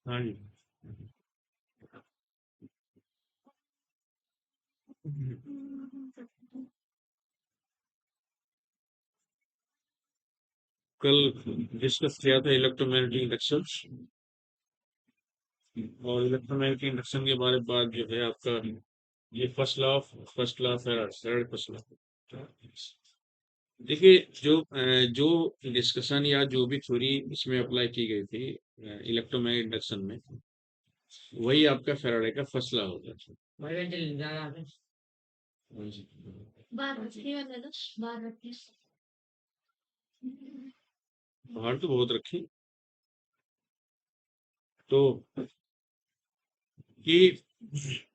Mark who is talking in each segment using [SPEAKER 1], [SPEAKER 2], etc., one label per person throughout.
[SPEAKER 1] हाँ जी। कल डिस्कस किया था इलेक्ट्रोमैग्नेटिक इंडक्शन, और इलेक्ट्रोमैग्नेटिक इंडक्शन के बारे में बात जो है आपका, ये first law Faraday first law. देखिए, जो डिस्कशन या जो भी थ्योरी इसमें अप्लाई की गई थी इलेक्ट्रोमैग्नेटिक इंडक्शन में, वही आपका फैराडे का फर्स्ट लॉ होता है। हाँ जी। बाहर तो बहुत रखी, तो कि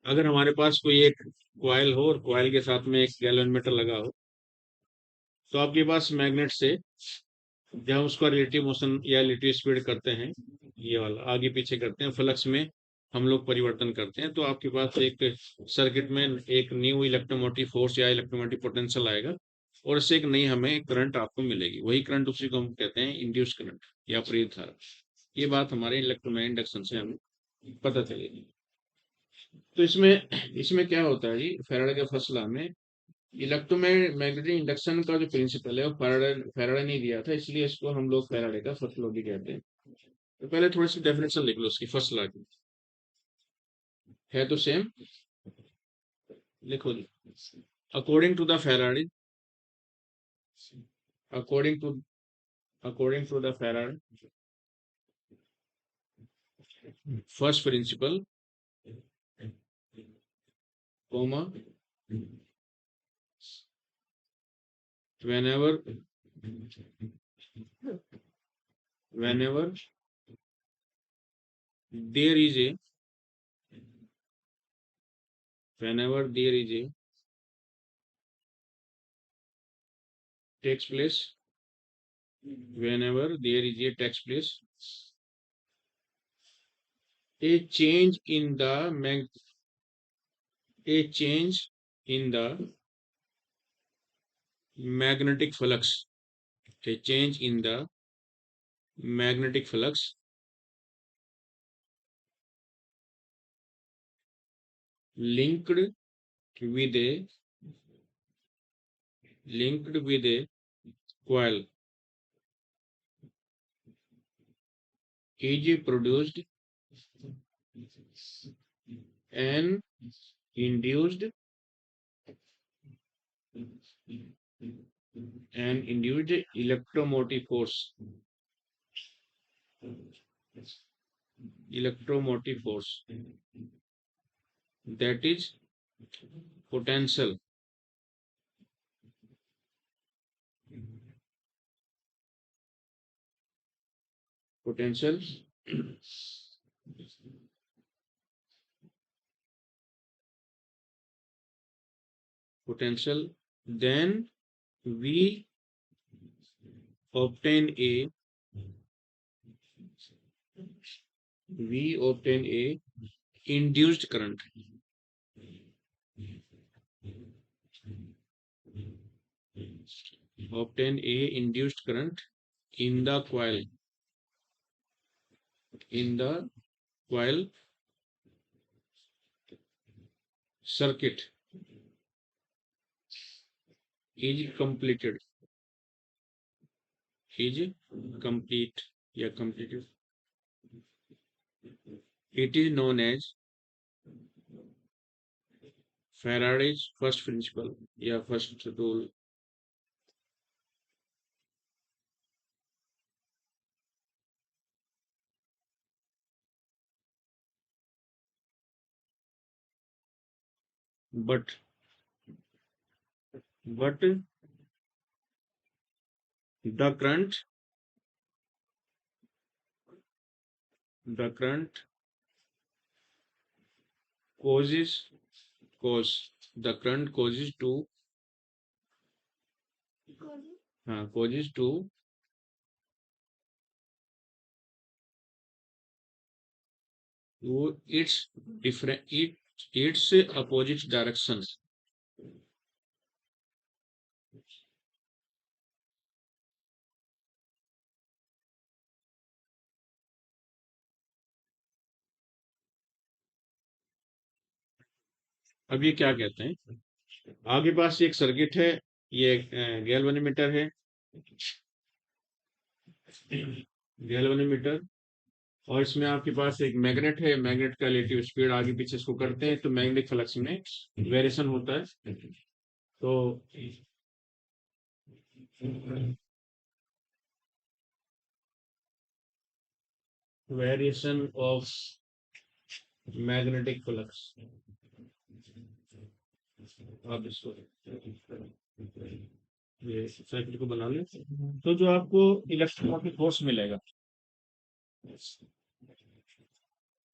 [SPEAKER 1] अगर हमारे पास कोई एक कॉइल हो और कॉइल के साथ में एक गैल्वेनोमीटर लगा हो, तो आपके पास मैग्नेट से जब हम उसका रिलेटिव मोशन या रिलेटिव स्पीड करते हैं, ये वाला आगे पीछे करते हैं, फ्लक्स में हम लोग परिवर्तन करते हैं, तो आपके पास एक सर्किट में एक न्यू इलेक्ट्रोमोटिव फोर्स या इलेक्ट्रोमोटिव पोटेंशियल आएगा, और इससे एक नई हमें करंट आपको मिलेगी। वही करंट, उसी को हम कहते हैं इंड्यूस करंट या प्रेरित धारा। ये बात हमारे इलेक्ट्रोमैग्नेटिक इंडक्शन से हमें पता चलेगी। तो इसमें इसमें क्या होता है जी, फैराडे के फर्स्ट लॉ में इलेक्ट्रोमैग्नेटिक इंडक्शन का जो प्रिंसिपल है वो फैराडे फैराडे ने दिया था, इसलिए इसको हम लोग फैराडे का फर्स्ट लॉ भी कहते हैं। तो पहले थोड़ी सी डेफिनेशन लिख लो उसकी, फर्स्ट लॉ की है तो सेम, लिखो जी। According to the Faraday, according to according to the Faraday first principle, comma, whenever whenever there is a whenever there is a takes place whenever there is a takes place a change in the a change in the magnetic flux, a change in the magnetic flux linked with a coil is produced and induced electromotive force, electromotive force that is potential, potential potential. Then we obtain a induced current, obtain a induced current in the coil, in the coil circuit is completed, is complete, yeah, completed. It is known as Faraday's first principle, yeah, first rule. But the current, the current causes cause the current causes to its different its opposite directions. अब ये क्या कहते हैं, आपके पास एक circuit है, ये galvanometer है, गैल्वेनोमीटर, और इसमें आपके पास एक मैग्नेट है, मैग्नेट का रिलेटिव स्पीड आगे पीछे इसको करते हैं तो मैग्नेटिक फ्लक्स में वेरिएशन होता है। तो वेरिएशन ऑफ मैग्नेटिक फ्लक्स, आप इसको ये सर्किट को बना लें, तो जो आपको इलेक्ट्रोमोटिव फोर्स मिलेगा,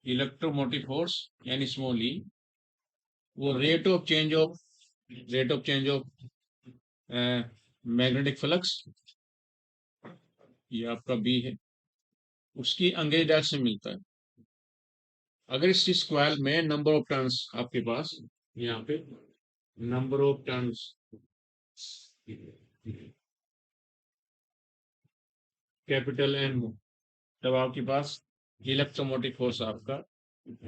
[SPEAKER 1] इलेक्ट्रोमोटिव फोर्स यानी स्मॉल ई, वो rate of change of magnetic flux, ये आपका बी है, उसकी अंग्रेज डायरेक्शन से मिलता है। अगर इस चीज कॉइल में नंबर ऑफ टर्न्स आपके पास यहाँ पे number of turns capital N हो, तब आपके पास इलेक्ट्रोमोटिव फोर्स आपका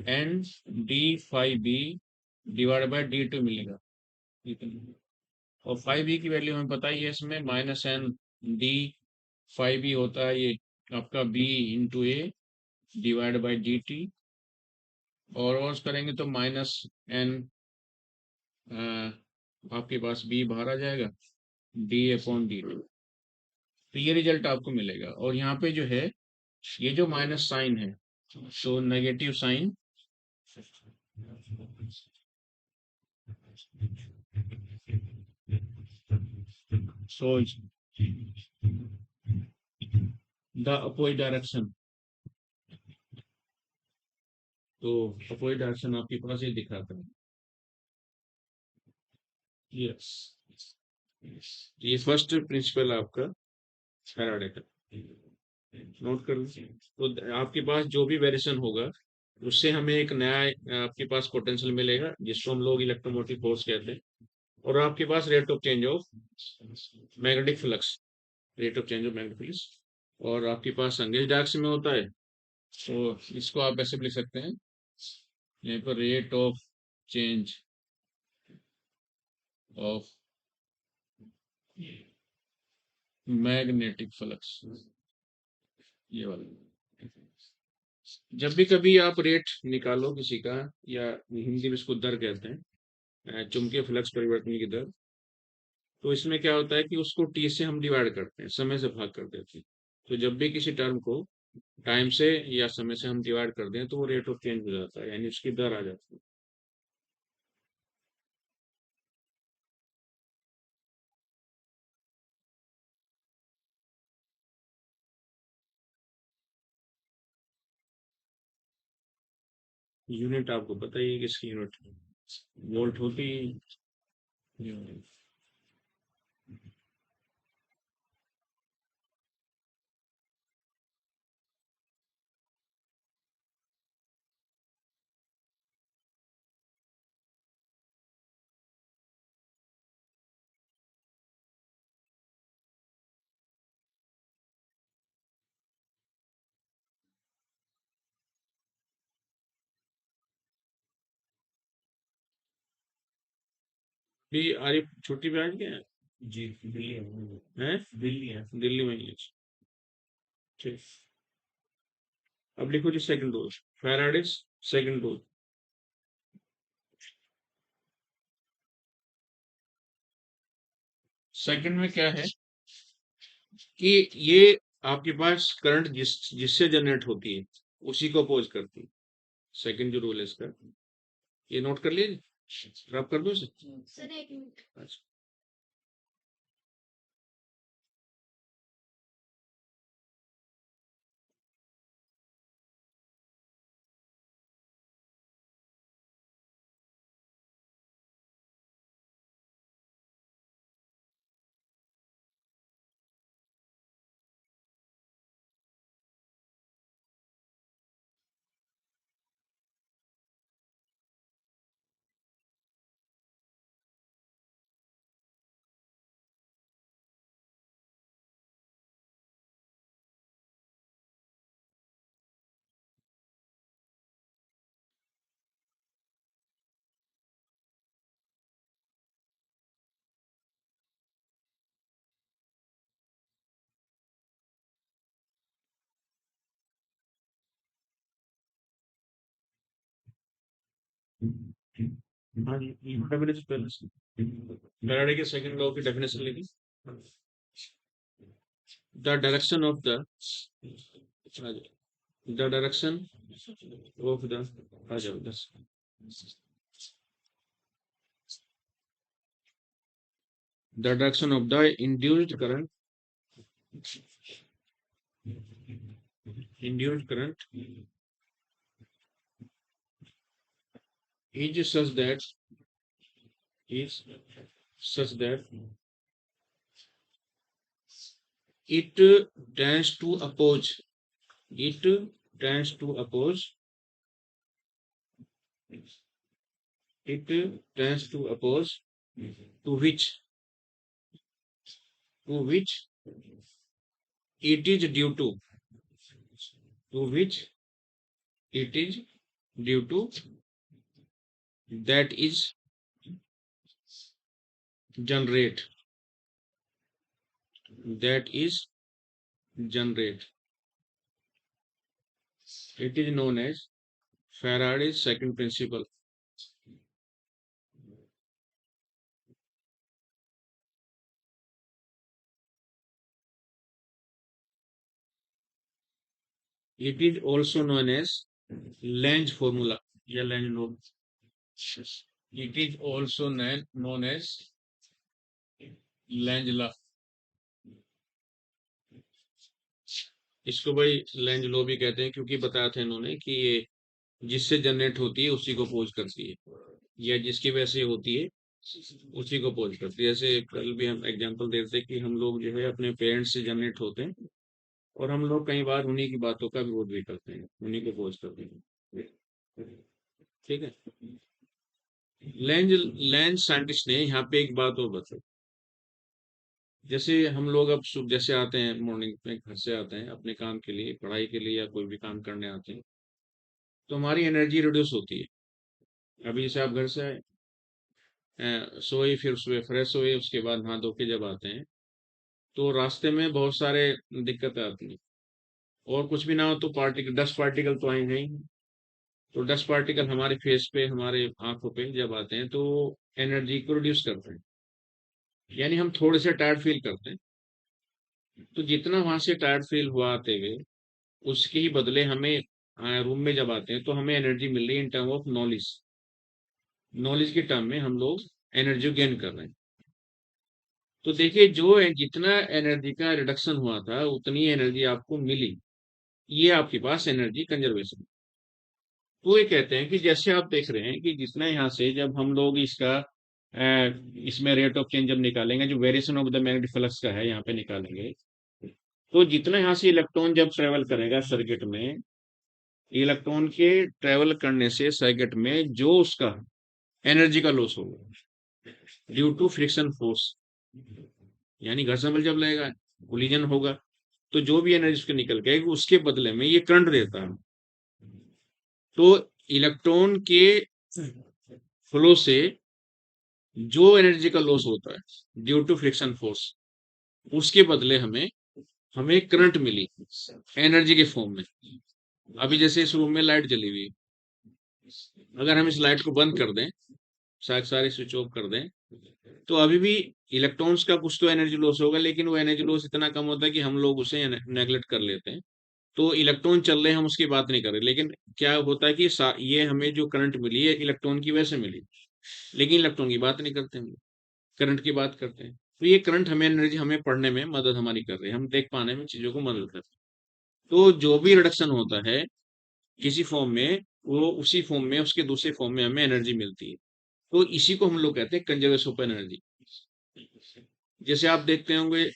[SPEAKER 1] N D phi B divide by D T मिलेगा। और फाइव बी की वैल्यू हमें पता ही है, इसमें minus N D phi B होता है, ये आपका B into A divide by D T, और करेंगे तो माइनस एन आपके पास बी बाहर आ जाएगा, डी अपॉन डी टू। तो ये रिजल्ट आपको मिलेगा। और यहाँ पे जो है ये जो माइनस साइन है, तो negative sign, so the opposite direction, तो अपोजिट डायरेक्शन आपके पास ये दिखाता है। यस, ये फर्स्ट प्रिंसिपल आपका फैराडे का, नोट कर लीजिए। तो आपके पास जो भी वेरिएशन होगा उससे हमें एक नया आपके पास पोटेंशियल मिलेगा, जिसको हम लोग इलेक्ट्रोमोटिव फोर्स कहते हैं। और आपके पास rate of change of magnetic flux, rate of change of magnetic flux, और आपके पास अंग्रेज डायरेक्शन में होता है, तो इसको आप ऐसे भी लिख सकते हैं, यहाँ पर rate of change of magnetic flux, ये वाला। जब भी कभी आप रेट निकालो किसी का, या हिंदी में इसको दर कहते हैं, चुंबकीय फ्लक्स परिवर्तन की दर, तो इसमें क्या होता है कि उसको टी से हम डिवाइड करते हैं, समय से भाग कर देते हैं। तो जब भी किसी टर्म को टाइम से या समय से हम डिवाइड कर दें तो वो रेट ऑफ चेंज हो जाता है, यानी उसकी दर आ जाती है। यूनिट आपको पता ही है किसकी यूनिट, वोल्ट होती है। भी अरे छुट्टी पे आज क्या है? जी दिल्ली है, दिल्ली है, दिल्ली में ही है। ठीक, अब लिखो जी second rule, Faraday's second rule. Second में क्या है कि ये आपके पास करंट जिससे जनरेट होती है उसी को अपोज करती है। सेकंड जो रूल है इसका, ये नोट कर लीजिए, रब कर दो इसे। सर एक मिनट। अच्छा। हाँ जी, डेफिनेशन पहले से फैराडे के सेकंड लॉ की डेफिनेशन लिखी। The direction of the direction of the आ जाओ दस the direction of the induced current is is such that it tends to oppose it tends to oppose it tends to oppose to which it is due to which it is due to that is generate that is generate. It is known as Faraday's second principle. It is also known as Lange formula. Yeah, Lange law. It is also known as Lange law. इसको भाई Lange law भी कहते हैं क्योंकि बताया था इन्होंने कि ये जिससे जनरेट होती है उसी को पोज करती है या जिसकी वजह से होती है उसी को पोज करती है। जैसे कल भी हम एग्जांपल देते हैं कि हम लोग जो है अपने पेरेंट्स से जनरेट होते हैं और हम लोग कई बार उन्हीं की बातों का विरोध भी करते हैं, उन्हीं को पोज करते हैं। ठीक है। लैंज लैंज साइंटिस्ट ने यहाँ पे एक बात और बताई। जैसे हम लोग अब सुबह जैसे आते हैं मॉर्निंग में घर से आते हैं अपने काम के लिए पढ़ाई के लिए या कोई भी काम करने आते हैं तो हमारी एनर्जी रिड्यूस होती है। अभी जैसे आप घर से आए सोए फिर सुबह फ्रेश हुए उसके बाद नहा धो के जब आते हैं तो रास्ते में बहुत सारे दिक्कतें आती हैं और कुछ भी ना हो तो पार्टिकल डस्ट पार्टिकल तो आएंगे ही। तो डस्ट पार्टिकल हमारे फेस पे हमारे आंखों पे जब आते हैं तो एनर्जी को रिड्यूस करते हैं यानी हम थोड़े से टायर्ड फील करते हैं। तो जितना वहां से टायर्ड फील हुआ आते हुए उसके ही बदले हमें रूम में जब आते हैं तो हमें एनर्जी मिल रही है in term of knowledge. Knowledge के टर्म में हम लोग एनर्जी गेन कर रहे हैं। तो देखिए जितना एनर्जी का रिडक्शन हुआ था उतनी एनर्जी आपको मिली। ये आपके पास एनर्जी कंजर्वेशन। तो ये कहते हैं कि जैसे आप देख रहे हैं कि जितना यहाँ से जब हम लोग इसका इसमें रेट ऑफ चेंज जब निकालेंगे जो variation of the magnetic flux का है यहाँ पे निकालेंगे तो जितना यहाँ से इलेक्ट्रॉन जब ट्रेवल करेगा सर्किट में इलेक्ट्रॉन के ट्रेवल करने से सर्किट में जो उसका एनर्जी का लॉस होगा ड्यू टू फ्रिक्शन फोर्स यानी घर्षण बल जब लगेगा कोलिजन होगा तो जो भी एनर्जी उसके निकल के आएगी उसके बदले में ये करंट देता है। तो इलेक्ट्रॉन के फ्लो से जो एनर्जी का लॉस होता है ड्यू टू फ्रिक्शन फोर्स उसके बदले हमें हमें करंट मिली एनर्जी के फॉर्म में। अभी जैसे इस रूम में लाइट जली हुई है अगर हम इस लाइट को बंद कर दें सारे स्विच ऑफ कर दें तो अभी भी इलेक्ट्रॉन्स का कुछ तो एनर्जी लॉस होगा लेकिन वो एनर्जी लॉस इतना कम होता है कि हम लोग उसे नेग्लेक्ट कर लेते हैं। तो इलेक्ट्रॉन चल रहे हैं हम उसकी बात नहीं कर रहे लेकिन क्या होता है कि ये हमें जो करंट मिली है इलेक्ट्रॉन की वजह से मिली लेकिन इलेक्ट्रॉन की बात नहीं करते हम करंट की बात करते हैं। तो ये करंट हमें एनर्जी हमें पढ़ने में मदद हमारी कर रही है हम देख पाने में चीजों को मदद करते हैं। तो जो भी रिडक्शन होता है किसी फॉर्म में वो उसी फॉर्म में उसके दूसरे फॉर्म में हमें एनर्जी मिलती है। तो इसी को हम लोग कहते हैं कंजर्वेशन ऑफ एनर्जी। जैसे आप देखते होंगे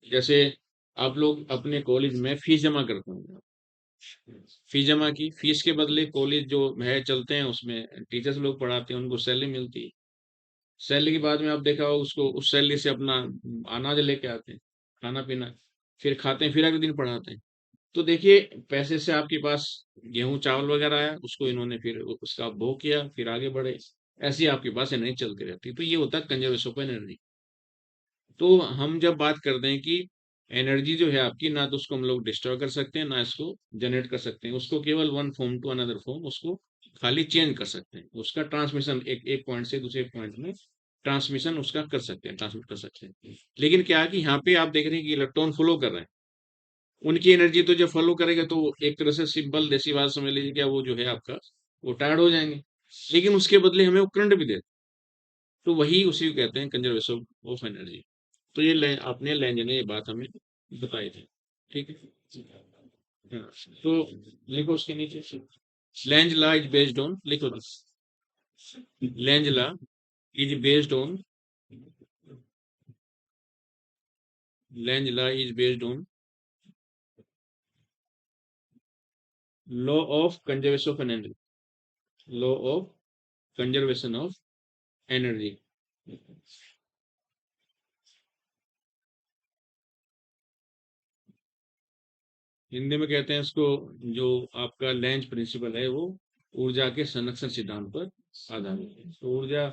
[SPEAKER 1] जैसे आप लोग अपने कॉलेज में फीस जमा करते होंगे फीस जमा की फीस के बदले कॉलेज जो है चलते हैं उसमें टीचर्स लोग पढ़ाते हैं उनको सैलरी मिलती है। सैलरी के बाद में आप देखा हो उसको उस सैलरी से अपना अनाज लेके आते हैं खाना पीना फिर खाते हैं फिर अगले दिन पढ़ाते हैं। तो देखिए पैसे से आपके पास गेहूं चावल वगैरह आया उसको इन्होंने फिर उसका भोग किया फिर आगे बढ़े। ऐसी आपके पास एनर्जी चलती रहती है। तो ये होता है कंजर्वेशन ऑफ एनर्जी। तो हम जब बात करते हैं कि एनर्जी जो है आपकी ना तो उसको हम लोग डिस्ट्रॉय कर सकते हैं ना इसको जनरेट कर सकते हैं उसको केवल one form to another form उसको खाली चेंज कर सकते हैं उसका ट्रांसमिशन, एक पॉइंट से दूसरे पॉइंट में ट्रांसमिशन उसका कर सकते हैं, ट्रांसमिट कर सकते हैं। लेकिन क्या है कि यहाँ पे आप देख रहे हैं कि इलेक्ट्रॉन फ्लो कर रहे हैं, उनकी एनर्जी तो जब फॉलो करेगा तो एक तरह से सिंपल देसी बात समझ लीजिए, क्या वो जो है आपका वो टायर्ड हो जाएंगे, लेकिन उसके बदले हमें वो करंट भी देते, तो वही उसी को कहते हैं कंजर्वेशन ऑफ एनर्जी। तो ये आपने लेंज ने ये बात हमें बताई थी, ठीक है। हाँ, तो लिखो उसके नीचे, Lenz law is based on, लिखो Lenz law is based on, Lenz law is based on law of conservation of energy, law of conservation of energy. Hindi में कहते हैं इसको, जो आपका लेंज प्रिंसिपल है वो ऊर्जा के संरक्षण सिद्धांत पर आधारित है। तो ऊर्जा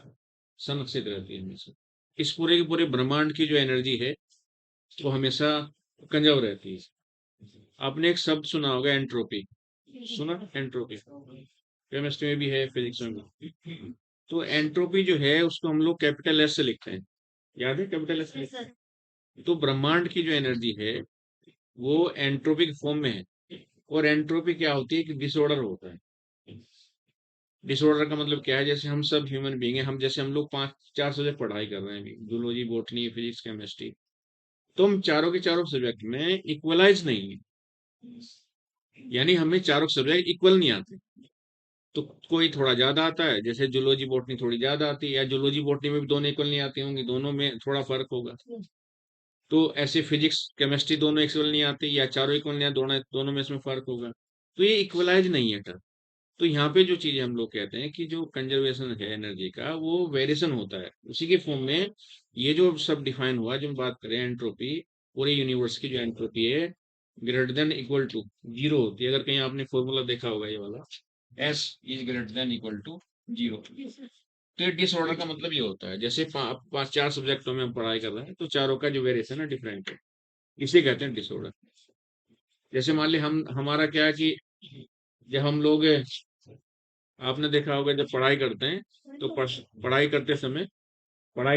[SPEAKER 1] संरक्षित रहती है हमेशा, इस पूरे के पूरे ब्रह्मांड की जो एनर्जी है वो हमेशा कंजर्व रहती है। आपने एक शब्द सुना होगा एंट्रोपी, सुना एंट्रोपी, केमिस्ट्री में भी है, फिजिक्स में भी। तो एंट्रोपी जो है उसको हम लोग कैपिटल एस से लिखते हैं, याद है कैपिटल एस से लिखते हैं। तो ब्रह्मांड की जो एनर्जी है वो एंट्रोपिक फॉर्म में है, और एंट्रोपी क्या होती है कि डिसऑर्डर होता है। डिसऑर्डर का मतलब क्या है, जैसे हम सब ह्यूमन बीइंग हैं, हम जैसे हम लोग 5 4 सब्जेक्ट पढ़ाई कर रहे हैं, जूलॉजी, बॉटनी, फिजिक्स, केमिस्ट्री, तो हम चारों के चारों सब्जेक्ट में इक्वलाइज नहीं है, यानी हमें चारों सब्जेक्ट इक्वल नहीं आते। तो कोई थोड़ा ज्यादा आता है, जैसे जूलॉजी बॉटनी थोड़ी ज्यादा आती है, या जूलॉजी बॉटनी में भी दोनों इक्वल नहीं आती होंगी, दोनों में थोड़ा फर्क होगा। तो ऐसे फिजिक्स केमिस्ट्री दोनों इक्वल नहीं आती, या चारों इक्वल नहीं आते, दोनों दोनों में इसमें फर्क होगा। तो ये इक्वलाइज नहीं है टर्म। तो यहाँ पे जो चीजें हम लोग कहते हैं कि जो कंजर्वेशन है एनर्जी का वो वेरिएशन होता है, उसी के फॉर्म में ये जो सब डिफाइन हुआ, जो हम बात करें एंट्रोपी, पूरे यूनिवर्स की जो एंट्रोपी है greater than equal to zero होती है। अगर कहीं आपने फॉर्मूला देखा होगा ये वाला, S is greater than equal to zero. तो ये डिसऑर्डर का मतलब ये होता है, जैसे 4 सब्जेक्टों में हम पढ़ाई कर रहे हैं तो चारों का जो वेरिएशन है डिफरेंट है, इसे कहते हैं डिसऑर्डर। जैसे मान ली हम हमारा क्या है कि जब हम लोग, आपने देखा होगा जब पढ़ाई करते हैं तो पढ़ाई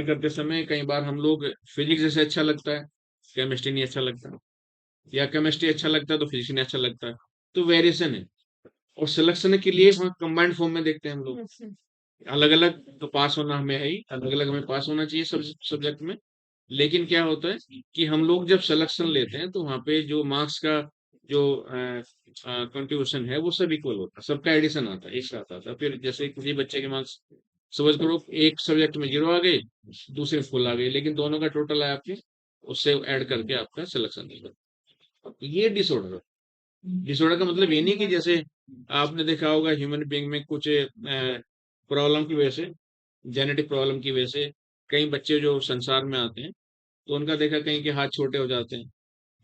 [SPEAKER 1] करते समय कई बार हम लोग फिजिक्स जैसे अच्छा लगता है, केमिस्ट्री नहीं अच्छा लगता, या केमिस्ट्री अच्छा लगता है तो फिजिक्स नहीं अच्छा लगता है। तो वेरिएशन है, और सिलेक्शन के लिए वहाँ कंबाइंड फॉर्म में देखते हैं हम लोग, अलग अलग तो पास होना हमें है ही, अलग अलग हमें पास होना चाहिए सब सब्जेक्ट में। लेकिन क्या होता है कि हम लोग जब सिलेक्शन लेते हैं तो वहाँ पे जो मार्क्स का जो कंट्रीब्यूशन है वो सब इक्वल होता है, सबका एडिशन आता है, एक साथ आता है। फिर जैसे किसी बच्चे के मार्क्स सपोज करो एक सब्जेक्ट में 0 आ गए, दूसरे फुल आ गए, लेकिन दोनों का टोटल है आपके, उससे ऐड करके आपका सिलेक्शन होगा। ये डिसऑर्डर, डिसऑर्डर का मतलब ये नहीं कि जैसे आपने देखा होगा ह्यूमन बीइंग में कुछ प्रॉब्लम की वजह से, जेनेटिक प्रॉब्लम की वजह से कई बच्चे जो संसार में आते हैं तो उनका देखा कहीं के हाथ छोटे हो जाते हैं,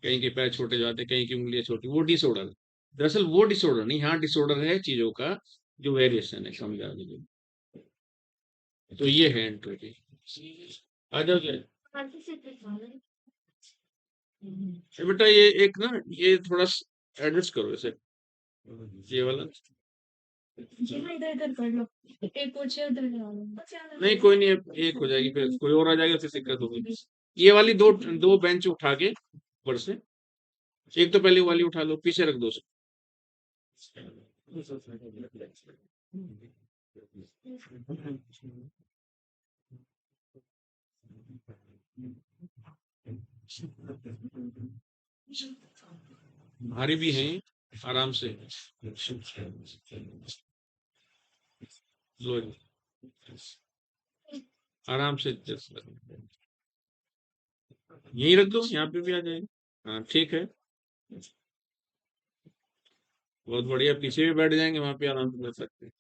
[SPEAKER 1] कहीं के पैर छोटे हो जाते हैं, कहीं की उंगलियां छोटी, वो डिसऑर्डर है। दरअसल वो डिसऑर्डर नहीं, यहाँ डिसऑर्डर है चीजों का जो वेरिएशन है, समझा दीजिए। तो ये है एंट्रोपी। आ जाओ क्या, बेटा ये एक ना, ये थोड़ा एडजस्ट करो इसे, ये वाला। इधर इधर कर लो, एक पूछे उधर लगा लो। नहीं कोई नहीं, एक हो जाएगी, फिर कोई और आ जाएगा फिर दिक्कत होगी। ये वाली दो दो बेंच उठा के ऊपर से, एक तो पहले वाली उठा लो, पीछे रख दो उसे। भारी भी हैं, आराम से लो, आराम से adjust करो। यहीं रख दो, यहाँ पे भी आ जाएगा, हाँ ठीक है, बहुत बढ़िया, पीछे भी बैठ जाएंगे वहां पे आराम से बैठ सकते हैं।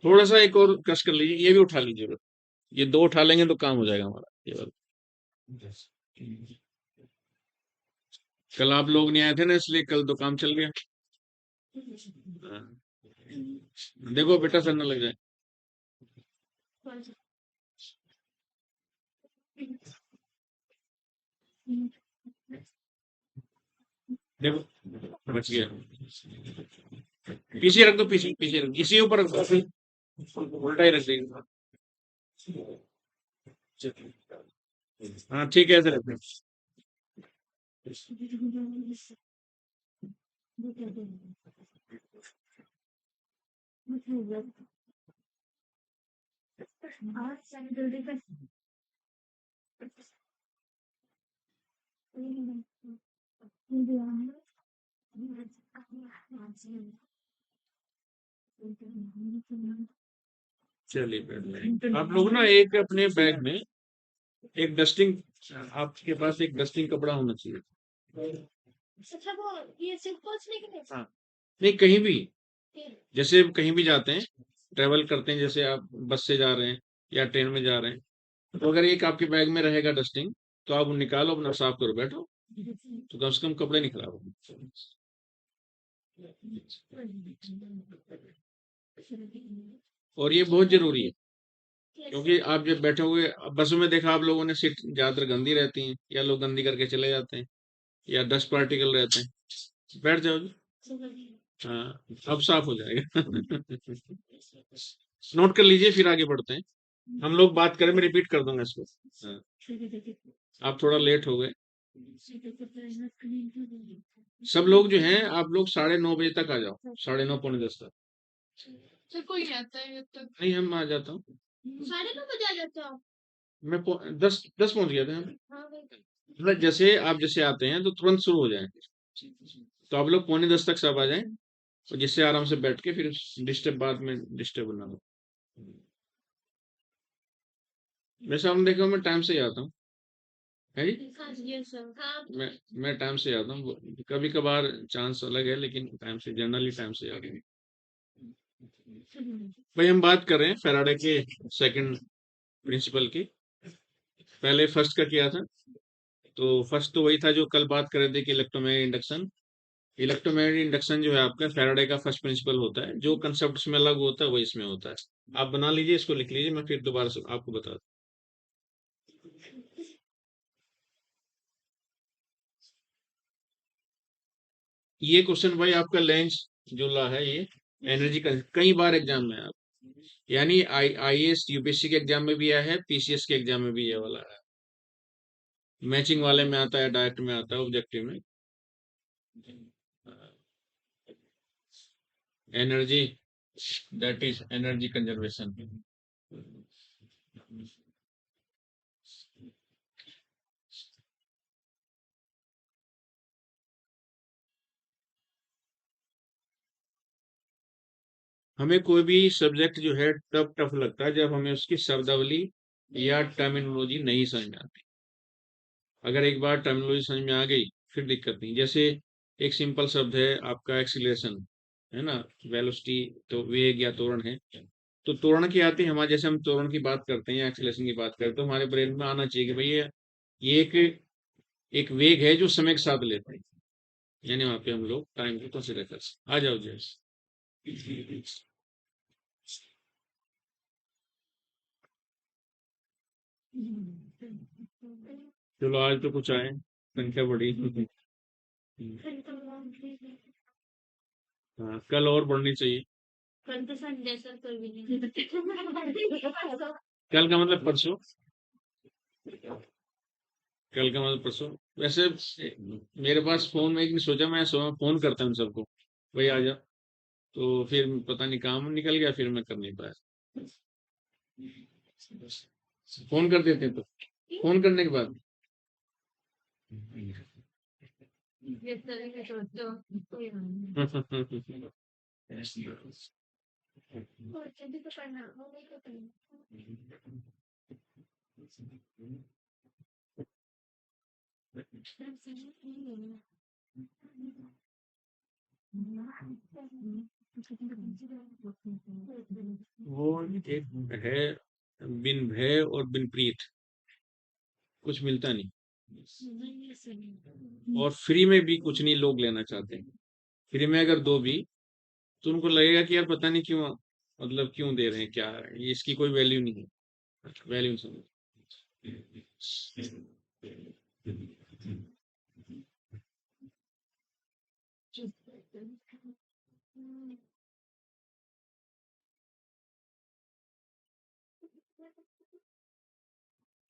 [SPEAKER 1] थोड़ा सा एक और कस कर लीजिए, ये भी उठा लीजिए, ये दो उठा लेंगे तो काम हो जाएगा हमारा ये वाला। कल आप लोग नहीं आए थे ना, इसलिए कल तो काम चल गया। हाँ। देखो बेटा सर न लग जाए। देखो बच गया। पीछे रख दो, पीछे पीछे रख, इसी ऊपर रख दो, उल्टा ही रख देंगे। हाँ ठीक है, ऐसे रख दो। चलिए बैठ गए। आप लोग ना एक अपने बैग में एक डस्टिंग, आपके पास एक डस्टिंग कपड़ा होना चाहिए। अच्छा, वो ये सिर्फ पहुंचने के लिए? हाँ, नहीं कहीं भी, जैसे कहीं भी जाते हैं, ट्रेवल करते हैं, जैसे आप बस से जा रहे हैं या ट्रेन में जा रहे हैं, तो अगर एक आपके बैग में रहेगा डस्टिंग, तो आप वो निकालो, अपना साफ करो, बैठो, तो कम से कम कपड़े नहीं खराब होंगे। और ये बहुत जरूरी है, क्योंकि आप जब बैठे हुए बसों में देखा आप लोगों ने, सीट ज्यादातर गंदी रहती हैं, या लोग गंदी करके चले जाते हैं, या डस्ट पार्टिकल रहते हैं। बैठ जाओ जी। हाँ, अब साफ हो जाएगा। नोट कर लीजिए, फिर आगे बढ़ते हैं। हम लोग बात करें, मैं रिपीट कर दूंगा इसको। हाँ, आप थोड़ा लेट हो गए। सब लोग जो हैं, आप लोग 9:30 बजे तक आ जाओ, 9:30 पौने 10 तक। सर कोई आता है जब तक? नहीं, हम आ जाता हूँ। 9:30 बजे आ जाते हो? मैं 10 पहुंच गया था हम। हाँ, मतलब जैसे आप जैसे आते हैं तो तुरंत शुरू हो जाए, तो आप लोग पौने 10 तक सब आ जाएं, और जिससे आराम से बैठ के फिर डिस्टर्ब बाद में डिस्टर्ब ना हो। वैसे हम देखो, मैं टाइम से ही आता हूँ, है जी। यस सर, हाँ। मैं टाइम से आता हूँ, कभी कभार चांस अलग है, लेकिन टाइम से, जनरली टाइम से आता हूँ। भाई हम बात कर रहे हैं फैराडे के सेकंड प्रिंसिपल की। पहले फर्स्ट का किया था, तो फर्स्ट तो वही था जो कल बात कर रहे थे कि इलेक्ट्रोमैग्नेटिक इंडक्शन। इलेक्ट्रोमैग्नेटिक इंडक्शन जो है आपका फैराडे का फर्स्ट प्रिंसिपल होता है, जो कंसेप्ट इसमें लागू होता है वो इसमें होता है। आप बना लीजिए, इसको लिख लीजिए, मैं फिर दोबारा से आपको बता दूं। ये क्वेश्चन भाई आपका लेंस जो ला है, ये एनर्जी का कई बार एग्जाम में आप, यानी आईएएस यूपीएससी के एग्जाम में भी आया है, पीसीएस के एग्जाम में भी ये वाला है, मैचिंग वाले में आता है, डायरेक्ट में आता है, ऑब्जेक्टिव में। Energy, that is energy conservation. हमें कोई भी सब्जेक्ट जो है तब टफ लगता है जब हमें उसकी शब्दावली या टर्मिनोलॉजी नहीं समझ में आती। अगर एक बार टर्मिनोलॉजी समझ में आ गई, फिर दिक्कत नहीं। जैसे एक सिंपल शब्द है आपका एक्सीलरेशन, है ना, वेलोसिटी, तो वेग या त्वरण है। तो त्वरण की आती है हमारे, जैसे हम त्वरण की बात करते हैं या एक्सीलरेशन की बात करते हैं, तो हमारे ब्रेन में आना चाहिए कि भाई ये एक एक वेग है जो समय के साथ लेता है, यानी वहां पे हम लोग टाइम को कंसिडर कर सकते। आ जाओ जैसे, चलो आज तो कुछ आए, संख्या बढ़ी। हाँ, कल और बढ़नी चाहिए। कल तो संडे सर, कोई भी नहीं। कल का मतलब परसों, कल का मतलब परसों। वैसे मेरे पास फोन में, एक नहीं सोचा मैं फोन करता हूँ सबको, भाई आ जा, तो फिर पता नहीं काम निकल गया, फिर मैं कर नहीं पाया। फोन कर देते तो, फोन करने के बाद। ये तरह के सोचो, कोई नहीं। और जल्दी तो करना, वो नहीं तो करना। वो एक है, बिन भय और बिन प्रीत, कुछ मिलता नहीं, और फ्री में भी कुछ नहीं लोग लेना चाहते हैं। फ्री में अगर दो भी, तो उनको लगेगा कि यार पता नहीं क्यों, मतलब क्यों दे रहे हैं, क्या है ये, इसकी कोई वैल्यू नहीं है, वैल्यू समझ।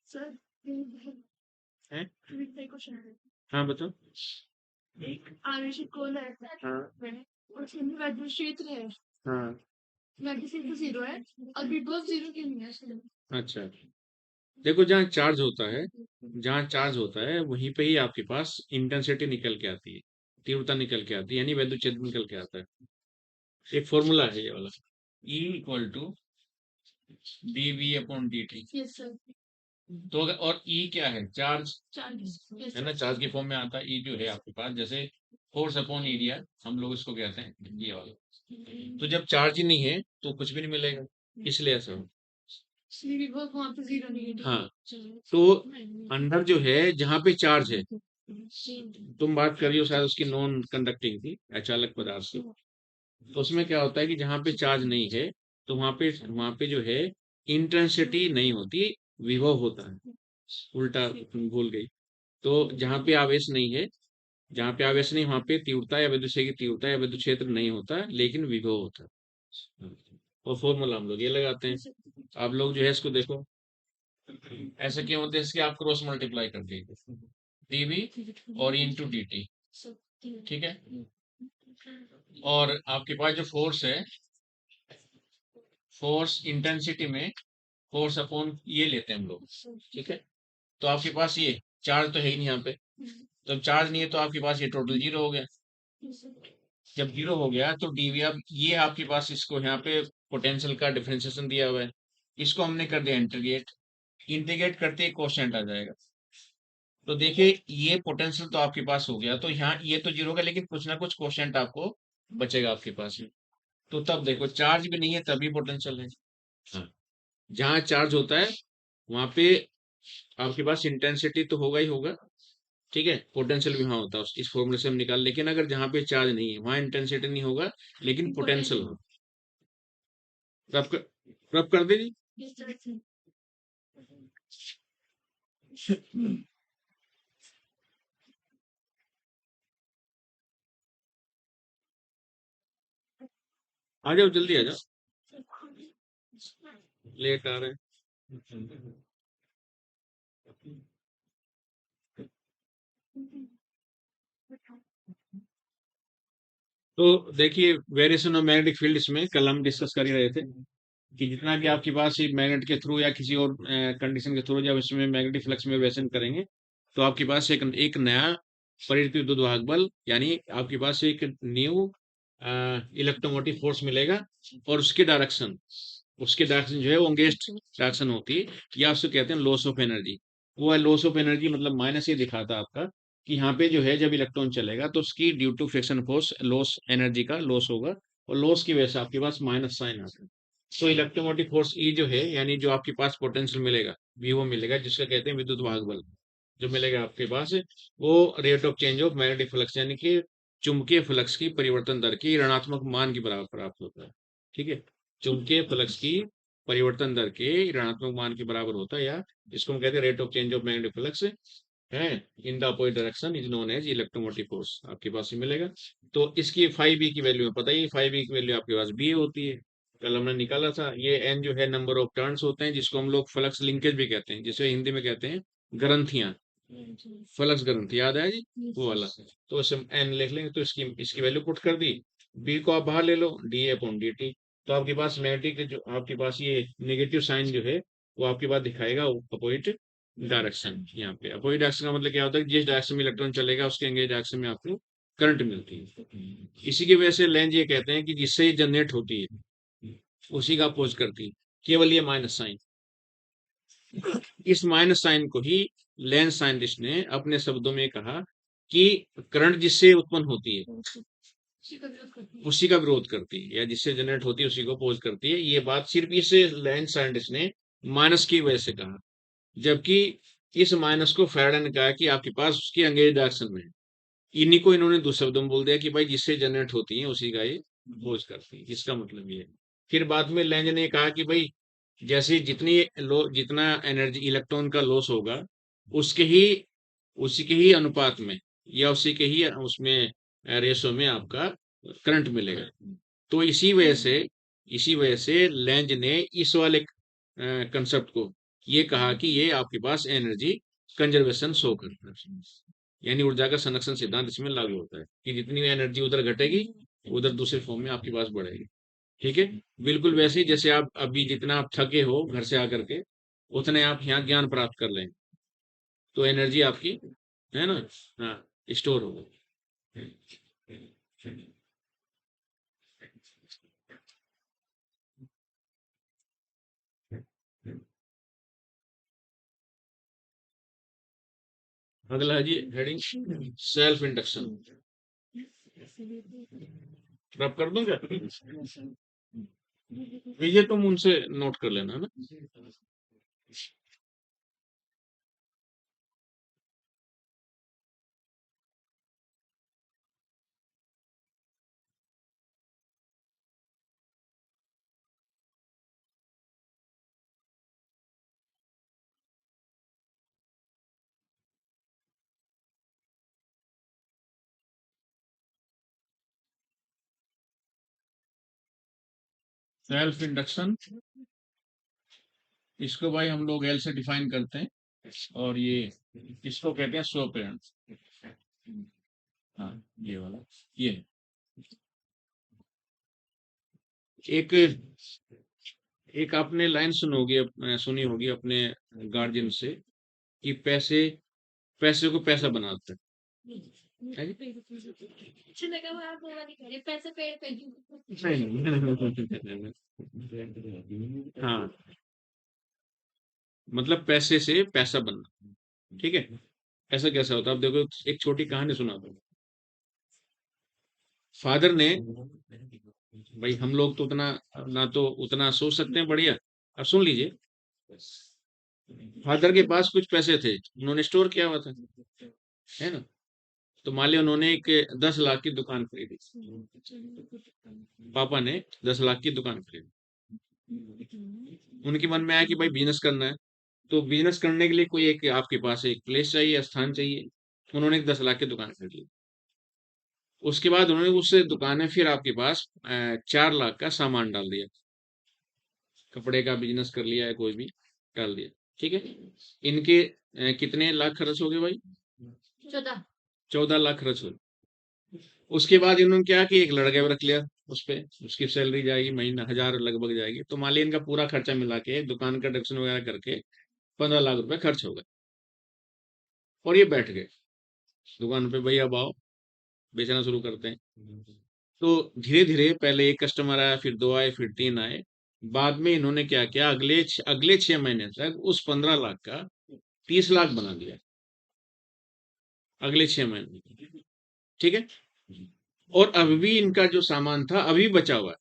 [SPEAKER 2] सर
[SPEAKER 1] है?
[SPEAKER 2] क्वेश्चन है।
[SPEAKER 1] हाँ बताओ।
[SPEAKER 2] एक आवेशित गोल है
[SPEAKER 1] हाँ
[SPEAKER 2] और उसमें वैद्युत क्षेत्र है,
[SPEAKER 1] हाँ।
[SPEAKER 2] वैद्युत क्षेत्र 0 है और विभव 0 क्यों नहीं है इसमें?
[SPEAKER 1] अच्छा, देखो जहाँ चार्ज होता है वहीं पे ही आपके पास इंटेंसिटी निकल के आती है, तीव्रता निकल के आती है, यानी वैद्युत क्षेत्र निकल के आता है। एक फॉर्मूला है ये वाला, E equal to dV upon dt।
[SPEAKER 2] Yes sir.
[SPEAKER 1] तो अगर और E क्या है, चार्ज
[SPEAKER 2] 40 यस
[SPEAKER 1] है ना,
[SPEAKER 2] सर।
[SPEAKER 1] चार्ज के फॉर्म में आता है। E जो है आपके पास जैसे फोर्स अपॉन एरिया, हम लोग इसको कहते हैं ये वाला। तो जब चार्ज ही नहीं है तो कुछ भी नहीं मिलेगा, इसलिए ऐसा हो।
[SPEAKER 2] इसलिए विभव वहाँ पे 0 नहीं है, ठीक है।
[SPEAKER 1] हाँ, तो अंदर जो है जहाँ पे चार्ज है, तुम बात कर रही हो शायद उसकी नॉन कंडक्टिंग की, अचालक पदार्थ की। तो उसमें क्या होता है कि जहाँ पे चार्ज नहीं है तो वहां पे जो है इंटेंसिटी नहीं होती, विभव होता है। उल्टा भूल गई। तो जहाँ पे आवेश नहीं है, जहाँ पे आवेश नहीं वहां पे तीव्रता या विद्युत क्षेत्र की तीव्रता या विद्युत क्षेत्र नहीं होता, लेकिन विभव होता है। और फॉर्मूला हम लोग ये लगाते हैं। आप लोग जो है इसको देखो, ऐसा क्यों होता है, इसके आप क्रॉस मल्टीप्लाई कर दीजिए, dv और इंटू dt, ठीक है। और आपके पास जो फोर्स है, फोर्स इंटेंसिटी में फोर्स अपॉन ये लेते हैं हम लोग, ठीक है। तो आपके पास ये चार्ज तो है ही नहीं यहाँ पे, तो चार्ज नहीं है तो आपके पास ये टोटल जीरो हो गया। जब जीरो हो गया तो डीवी, अब ये आपके पास इसको यहाँ पे पोटेंशियल का डिफरेंशिएशन दिया हुआ है, इसको हमने कर दिया इंटीग्रेट, इंटीग्रेट करते ही क्वोशिएंट आ जाएगा। तो देखिए ये पोटेंशियल तो आपके पास हो गया, तो यहाँ ये तो जीरो होगा लेकिन कुछ ना कुछ क्वोशिएंट आपको बचेगा आपके पास में। तो तब देखो चार्ज भी नहीं है तभी पोटेंशियल है। हाँ, जहाँ चार्ज होता है वहां पे आपके पास इंटेंसिटी तो होगा ही होगा, ठीक है, पोटेंशियल भी वहां होता है, इस फॉर्मूले से हम निकाल। लेकिन अगर जहाँ पे चार्ज नहीं है वहां इंटेंसिटी नहीं होगा, लेकिन पोटेंशियल होगा। रब कर, रब कर दे जी।
[SPEAKER 2] Yes sir.
[SPEAKER 1] आ जाओ जल्दी आ जाओ, लेट आ रहे हैं। तो देखिए वेरिएशन ऑफ मैग्नेटिक फील्ड, इसमें कल हम डिस्कस कर ही रहे थे कि जितना भी आपके पास मैग्नेट के थ्रू या किसी और कंडीशन के थ्रू जब इसमें मैग्नेटिक फ्लक्स में वेरिएशन करेंगे तो आपके पास एक एक नया प्रेरित विद्युत वाहक बल, यानी आपके पास एक न्यू इलेक्ट्रोमोटिव फोर्स मिलेगा। और उसके डायरेक्शन जो है वो एंगेस्ट डायरेक्शन होती है, या उसको कहते हैं लॉस ऑफ एनर्जी। वो है लॉस ऑफ एनर्जी, मतलब माइनस ये दिखाता है आपका कि यहाँ पे जो है जब इलेक्ट्रॉन चलेगा तो उसकी due to friction force loss, energy का लॉस होगा, और लॉस की वजह से आपके पास माइनस साइन आता है। तो इलेक्ट्रोमोटिव फोर्स ई जो है, यानी जो आपके पास पोटेंशियल मिलेगा, वी मिलेगा, जिसका कहते हैं विद्युत वाहक बल, जो मिलेगा आपके पास, वो rate of change of magnetic flux, यानी कि चुंबकीय फ्लक्स की परिवर्तन दर की ऋणात्मक मान के बराबर प्राप्त होता है, ठीक है। चुंबकीय फ्लक्स की परिवर्तन दर के ऋणात्मक मान के बराबर होता है, या जिसको हम कहते हैं rate of change of magnetic flux है in the opposite direction is known as electromotive force, आपके पास ही मिलेगा। तो इसकी फाइव बी की वैल्यू है, पता ही, फाइव बी की वैल्यू आपके पास बी होती है, कल हमने निकाला था। ये एन जो है नंबर ऑफ टर्न्स होते हैं, जिसको हम लोग फ्लक्स लिंकेज भी कहते हैं, जिसे हिंदी में कहते हैं ग्रंथियां, फ्लक्स ग्रंथि, याद है जी, वो वाला। तो इसे एन लिख लेंगे, तो इसकी इसकी वैल्यू पुट कर दी। बी को आप बाहर ले लो, डी अपॉन डी टी। तो आपके पास मैग्नेटिक जो आपके पास ये नेगेटिव साइन जो है वो आपके पास दिखाएगा अपोजिट डायरेक्शन। यहाँ पे अपोजिट डायरेक्शन का मतलब क्या होता है, जिस डायरेक्शन में इलेक्ट्रॉन चलेगा उसके एंगेज डायरेक्शन में आपको करंट मिलती है। इसी की वजह से लेंज ये कहते हैं कि जिससे ये जनरेट होती है उसी का अपोज करती है, केवल ये माइनस साइन। इस माइनस साइन को ही लेंस साइंटिस्ट ने अपने शब्दों में कहा कि करंट जिससे उत्पन्न होती है उसी का विरोध करती है, या जिससे जनरेट होती है उसी को अपोज करती है। ये बात सिर्फ इस लेंस साइंटिस्ट ने माइनस की वजह से कहा, जबकि इस माइनस को फैराडे ने कहा कि आपके पास उसकी अंगेज डायरेक्शन में है। इन्हीं को इन्होंने दूसरे शब्दों में बोल दिया कि भाई जिससे जनरेट होती है उसी का ये अपोज करती है, इसका मतलब ये है। फिर बाद में लेंज ने कहा कि भाई जैसे जितना एनर्जी इलेक्ट्रॉन का लॉस होगा उसके ही उसी के ही अनुपात में, या उसी के ही उसमें रेशो में आपका करंट मिलेगा। तो इसी वजह से लेंज ने इस वाले कंसेप्ट को ये कहा कि ये आपके पास एनर्जी कंजर्वेशन शो करता है, यानी ऊर्जा का संरक्षण सिद्धांत इसमें लागू होता है कि जितनी एनर्जी उधर घटेगी उधर दूसरे फॉर्म में आपके पास बढ़ेगी। ठीक है, बिल्कुल वैसे ही जैसे आप अभी जितना आप थके हो घर से आकर के, उतने आप यहाँ ज्ञान प्राप्त कर लेंगे, तो एनर्जी आपकी, है ना, हाँ, स्टोर होगी। अगला है जी हेडिंग सेल्फ इंडक्शन। आप कर दूं क्या? ये तुम उनसे नोट कर लेना है ना। सेल्फ इंडक्शन, इसको भाई हम लोग एल से डिफाइन करते हैं, और ये इसको कहते हैं स्वप्रेरण। हाँ, ये वाला, ये एक एक आपने लाइन सुनी होगी अपने गार्जियन से कि पैसे पैसे को पैसा बनाते हैं, है जी?
[SPEAKER 2] मुझे लगा वो आप वो वाली कह रहे हैं, पैसे पेड़ पे
[SPEAKER 1] नहीं। हाँ, मतलब पैसे से पैसा बनना। ठीक है, ऐसा कैसा होता है? आप देखो, एक छोटी कहानी सुनाता हूँ। फादर ने, भाई हम लोग तो उतना ना तो उतना सोच सकते हैं बढ़िया, अब सुन लीजिए। फादर के पास कुछ पैसे थे, उन्होंने स्टोर किया हुआ था, है ना। तो मान लिया उन्होंने एक 10 लाख की दुकान खरीदी, पापा ने 10 लाख की दुकान खरीदी। उनके मन में आया कि भाई बिजनेस करना है, तो बिजनेस करने के लिए कोई एक आपके पास एक प्लेस चाहिए, स्थान चाहिए। उन्होंने एक 10 लाख की दुकान खरीद ली। उसके बाद उन्होंने उस दुकान में फिर आपके पास 4 लाख का सामान डाल दिया, कपड़े का बिजनेस कर लिया है कोई भी, डाल दिया। ठीक है, इनके कितने लाख खर्च हो गए भाई?
[SPEAKER 2] 14।
[SPEAKER 1] 14 लाख खर्च हो गए। उसके बाद इन्होंने क्या कि एक लड़के रख लिया, उस पे उसकी सैलरी जाएगी, महीना 1000 लगभग जाएगी, तो मान लिया इनका पूरा खर्चा मिला के दुकान का डेकोरेशन वगैरह करके 15 लाख रुपए खर्च हो गए। और ये बैठ गए दुकान पे, भैया अब आओ बेचना शुरू करते हैं। तो धीरे धीरे पहले एक कस्टमर आया, फिर दो आए, फिर तीन आए। बाद में इन्होंने क्या किया, अगले 6 महीने तक उस 15 लाख का 30 लाख बना दिया, अगले 6 महीने में। ठीक है, और अब भी इनका जो सामान था अभी बचा हुआ है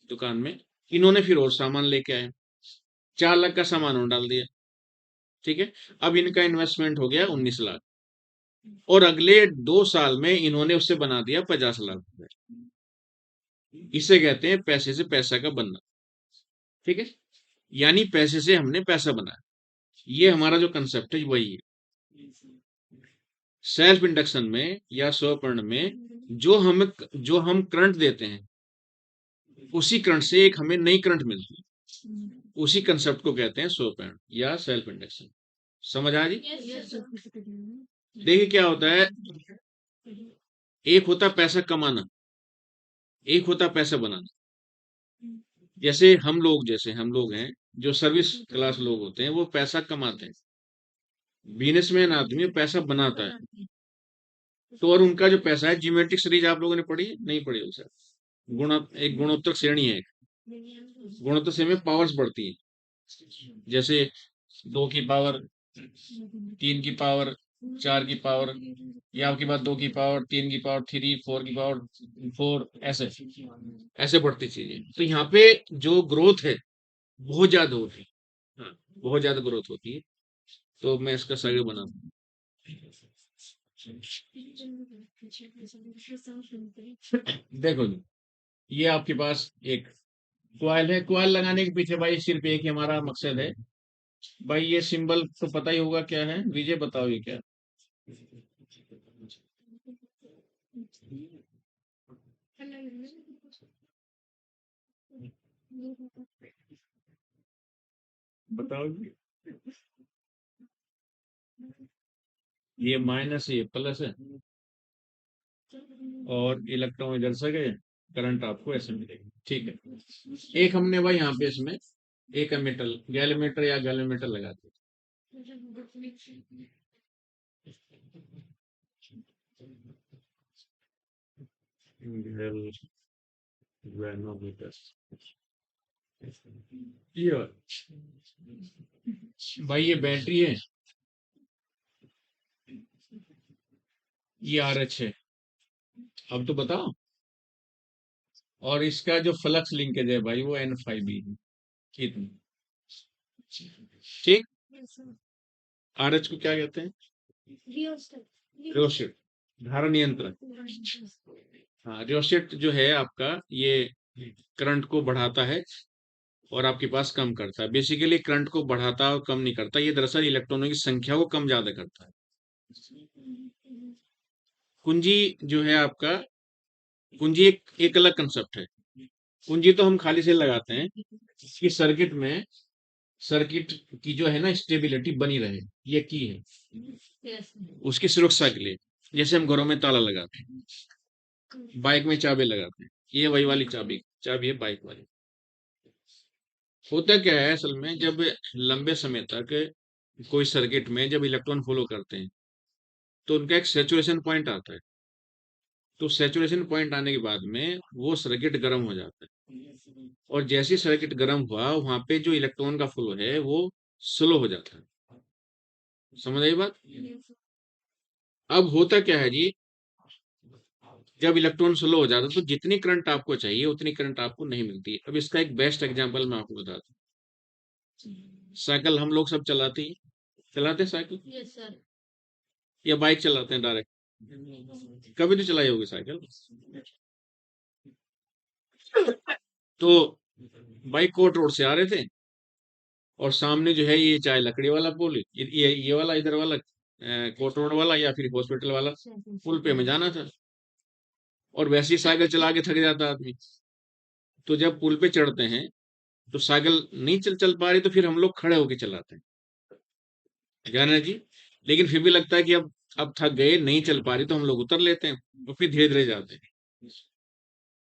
[SPEAKER 1] दुकान में। इन्होंने फिर और सामान लेके आए, 4 लाख का सामान और डाल दिया। ठीक है, अब इनका इन्वेस्टमेंट हो गया 19 लाख, और अगले 2 साल में इन्होंने उससे बना दिया 50 लाख रुपए। इसे कहते हैं पैसे से पैसा का बनना। ठीक है, यानी पैसे से हमने पैसा बनाया, ये हमारा जो कंसेप्ट है वही है। सेल्फ इंडक्शन में या स्वर्ण में जो हम करंट देते हैं, उसी करंट से एक हमें नई करंट मिलती है, उसी कंसेप्ट को कहते हैं स्वर्ण या सेल्फ इंडक्शन। समझ आ जी?
[SPEAKER 2] यस।
[SPEAKER 1] देखिए क्या होता है, एक होता है पैसा कमाना, एक होता है पैसा बनाना। जैसे हम लोग हैं, जो सर्विस क्लास लोग होते हैं, वो पैसा कमाते हैं। बिजनेसमैन आदमी पैसा बनाता है। तो और उनका जो पैसा है, ज्योमेट्रिक सीरीज आप लोगों ने पढ़ी है? नहीं पढ़ी होगी सर। एक गुणोत्तर श्रेणी है, गुणोत्तर श्रेणी में पावर्स बढ़ती हैं। जैसे 2 की पावर, 3 की पावर, 4 की पावर, या आपके पास 2 की पावर, 3 की पावर 3, 4 की पावर 4, ऐसे ऐसे बढ़ती चीजें। तो यहाँ पे जो ग्रोथ है बहुत ज्यादा होती है, हाँ, बहुत ज्यादा ग्रोथ होती है। तो मैं इसका सर्वे बना दूं। देखो जी, ये आपके पास एक क्वाइल है। क्वाइल लगाने के पीछे भाई सिर्फ एक ही हमारा मकसद है। भाई ये सिंबल तो पता ही होगा क्या है, विजय बताओ ये क्या? बताओ जी। ये माइनस ये प्लस है, और इलेक्ट्रॉन इधर से गए, करंट आपको ऐसे मिलेगा। ठीक है, एक हमने भाई यहाँ पे इसमें एक मेटल गैलोमीटर या गैलोमीटर लगा दिया। गैल्वेनोमीटर, ये भाई ये बैटरी है, ये RH है। अब तो बताओ, और इसका जो फ्लक्स लिंकेज है भाई वो N5B है। कितनी? ठीक। RH को क्या कहते हैं? रियोस्टेट, धारा नियंत्रक। हाँ, रियोस्टेट जो है आपका, ये करंट को बढ़ाता है और आपके पास कम करता है। बेसिकली करंट को बढ़ाता और कम नहीं करता, ये दरअसल इलेक्ट्रॉनों की संख्या को कम ज्यादा करता है। कुंजी जो है आपका, कुंजी एक अलग कंसेप्ट है। कुंजी तो हम खाली से लगाते हैं कि सर्किट में, सर्किट की जो है ना स्टेबिलिटी बनी रहे, ये की है उसकी सुरक्षा के लिए। जैसे हम घरों में ताला लगाते हैं, बाइक में चाबी लगाते हैं, ये वही वाली चाबी चाबी है बाइक वाली। होता क्या है असल में, जब लंबे समय तक कोई सर्किट में जब इलेक्ट्रॉन फ्लो करते हैं तो उनका एक सेचुरेशन पॉइंट आता है। तो सेचुरेशन पॉइंट आने के बाद में वो सर्किट गर्म हो जाता है, और जैसे सर्किट गर्म हुआ वहां पे जो इलेक्ट्रॉन का फ्लो है वो स्लो हो जाता है। समझ आई बात? अब होता क्या है जी, जब इलेक्ट्रॉन स्लो हो जाता है तो जितनी करंट आपको चाहिए उतनी करंट आपको नहीं मिलती। अब इसका एक बेस्ट एग्जांपल मैं आपको बताता हूँ। साइकिल हम लोग सब चलाते हैं, चलाते हैं साइकिल, या बाइक चलाते हैं डायरेक्ट। कभी तो चलाई होगी साइकिल। तो बाइक कोट रोड से आ रहे थे, और सामने जो है ये चाहे लकड़ी वाला पुल, ये वाला इधर वाला कोट रोड वाला या फिर हॉस्पिटल वाला पुल पे हमें जाना था, और वैसे ही साइकिल चला के थक जाता आदमी। तो जब पुल पे चढ़ते हैं तो साइकिल नहीं चल चल पा रही, तो फिर हम लोग खड़े होके चलाते हैं, जाना जी। लेकिन फिर भी लगता है कि अब थक गए, नहीं चल पा रही, तो हम लोग उतर लेते हैं और फिर धीरे धीरे जाते हैं।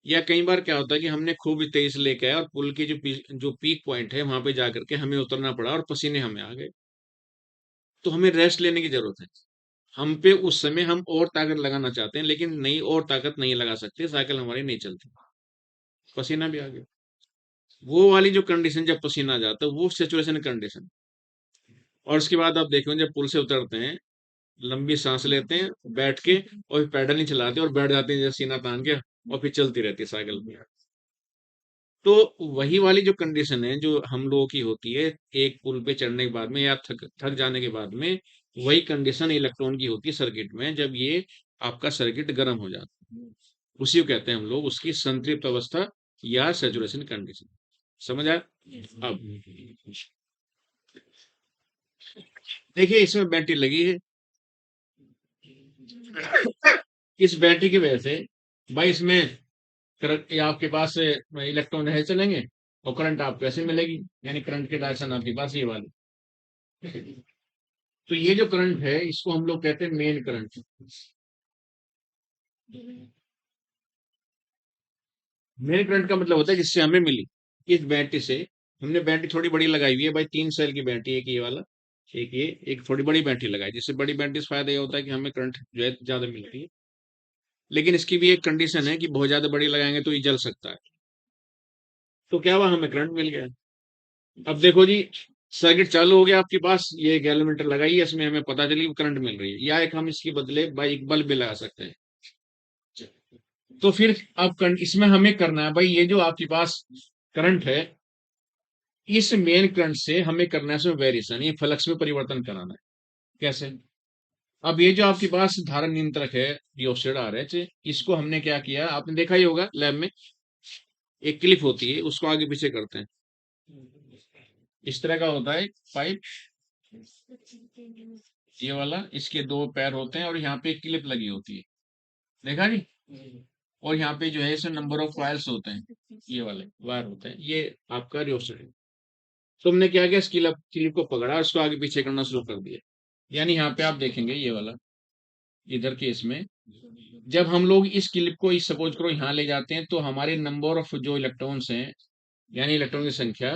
[SPEAKER 1] या कई बार क्या होता है कि हमने खूब तेज लेके आए और पुल की जो पीक पॉइंट है वहां पे जाकर के हमें उतरना पड़ा और पसीने हमें आ गए, तो हमें रेस्ट लेने की जरूरत है। हम पे उस समय हम और ताकत लगाना चाहते हैं, लेकिन नहीं, और ताकत नहीं लगा सकते, साइकिल हमारी नहीं चलती, पसीना भी आ गया। वो वाली जो कंडीशन जब पसीना आ जाता है वो सेचुरेशन कंडीशन। और उसके बाद आप देखो जब पुल से उतरते हैं, लंबी सांस लेते हैं बैठ के, और फिर पैडल नहीं चलाते और बैठ जाते हैं जैसे सीना तान के, और फिर चलती रहती है साइकिल। तो वही वाली जो कंडीशन है जो हम लोगों की होती है एक पुल पे चढ़ने के बाद में या थक थक जाने के बाद में, वही कंडीशन इलेक्ट्रॉन की होती है सर्किट में, जब ये आपका सर्किट गर्म हो जाता है। उसी को कहते हैं हम लोग उसकी संतृप्त अवस्था या सेचुरेशन कंडीशन। समझ आया? अब देखिए इसमें बैटरी लगी है, इस बैटरी की वजह से भाई इसमें करंट, ये आपके पास इलेक्ट्रॉन है चलेंगे, और करंट आपको ऐसे मिलेगी, यानी करंट की डायरेक्शन आपके पास ये वाली। तो ये जो करंट है इसको हम लोग कहते हैं मेन करंट। मेन करंट का मतलब होता है जिससे हमें मिली इस बैटरी से। हमने बैटरी थोड़ी बड़ी लगाई हुई है भाई, 3 सेल की बैटरी, एक ये वाला, एक ये, एक थोड़ी बड़ी बैटरी लगाई। जिससे बड़ी बैटरी से फायदा ये होता है कि हमें करंट जो है ज्यादा मिलती है, लेकिन इसकी भी एक कंडीशन है कि बहुत ज्यादा बड़ी लगाएंगे तो ये जल सकता है। तो क्या हुआ, हमें करंट मिल गया। अब देखो जी, सर्किट चालू हो गया आपके पास, ये गैलोमीटर लगाई है, इसमें हमें पता चली करंट मिल रही है, या एक हम इसके बदले भाई एक बल्ब भी लगा सकते हैं। तो फिर अब इसमें हमें करना है भाई, ये जो आपके पास करंट है, इस मेन करंट से हमें करना है इसमें वेरिएशन, ये फ्लक्स में परिवर्तन कराना है। कैसे? अब ये जो आपके पास धारा नियंत्रक है रियोस्टेट RH, इसको हमने क्या किया, आपने देखा ही होगा लैब में, एक क्लिप होती है उसको आगे पीछे करते हैं, इस तरह का होता है पाइप, ये वाला, इसके 2 पैर होते हैं और यहाँ पे एक क्लिप लगी होती है, देखा जी। और यहाँ पे जो है इसमें नंबर ऑफ वायर्स होते हैं, ये वाले वायर होते हैं, ये आपका रियोस्टेट है। तो हमने क्या किया, इस क्लिप को पकड़ा और उसको आगे पीछे करना शुरू कर दिया। यानी यहाँ पे आप देखेंगे ये वाला, इधर के इसमें जब हम लोग इस क्लिप को इस सपोज करो यहाँ ले जाते हैं, तो हमारे नंबर ऑफ जो इलेक्ट्रॉन्स हैं, यानी इलेक्ट्रॉन की संख्या,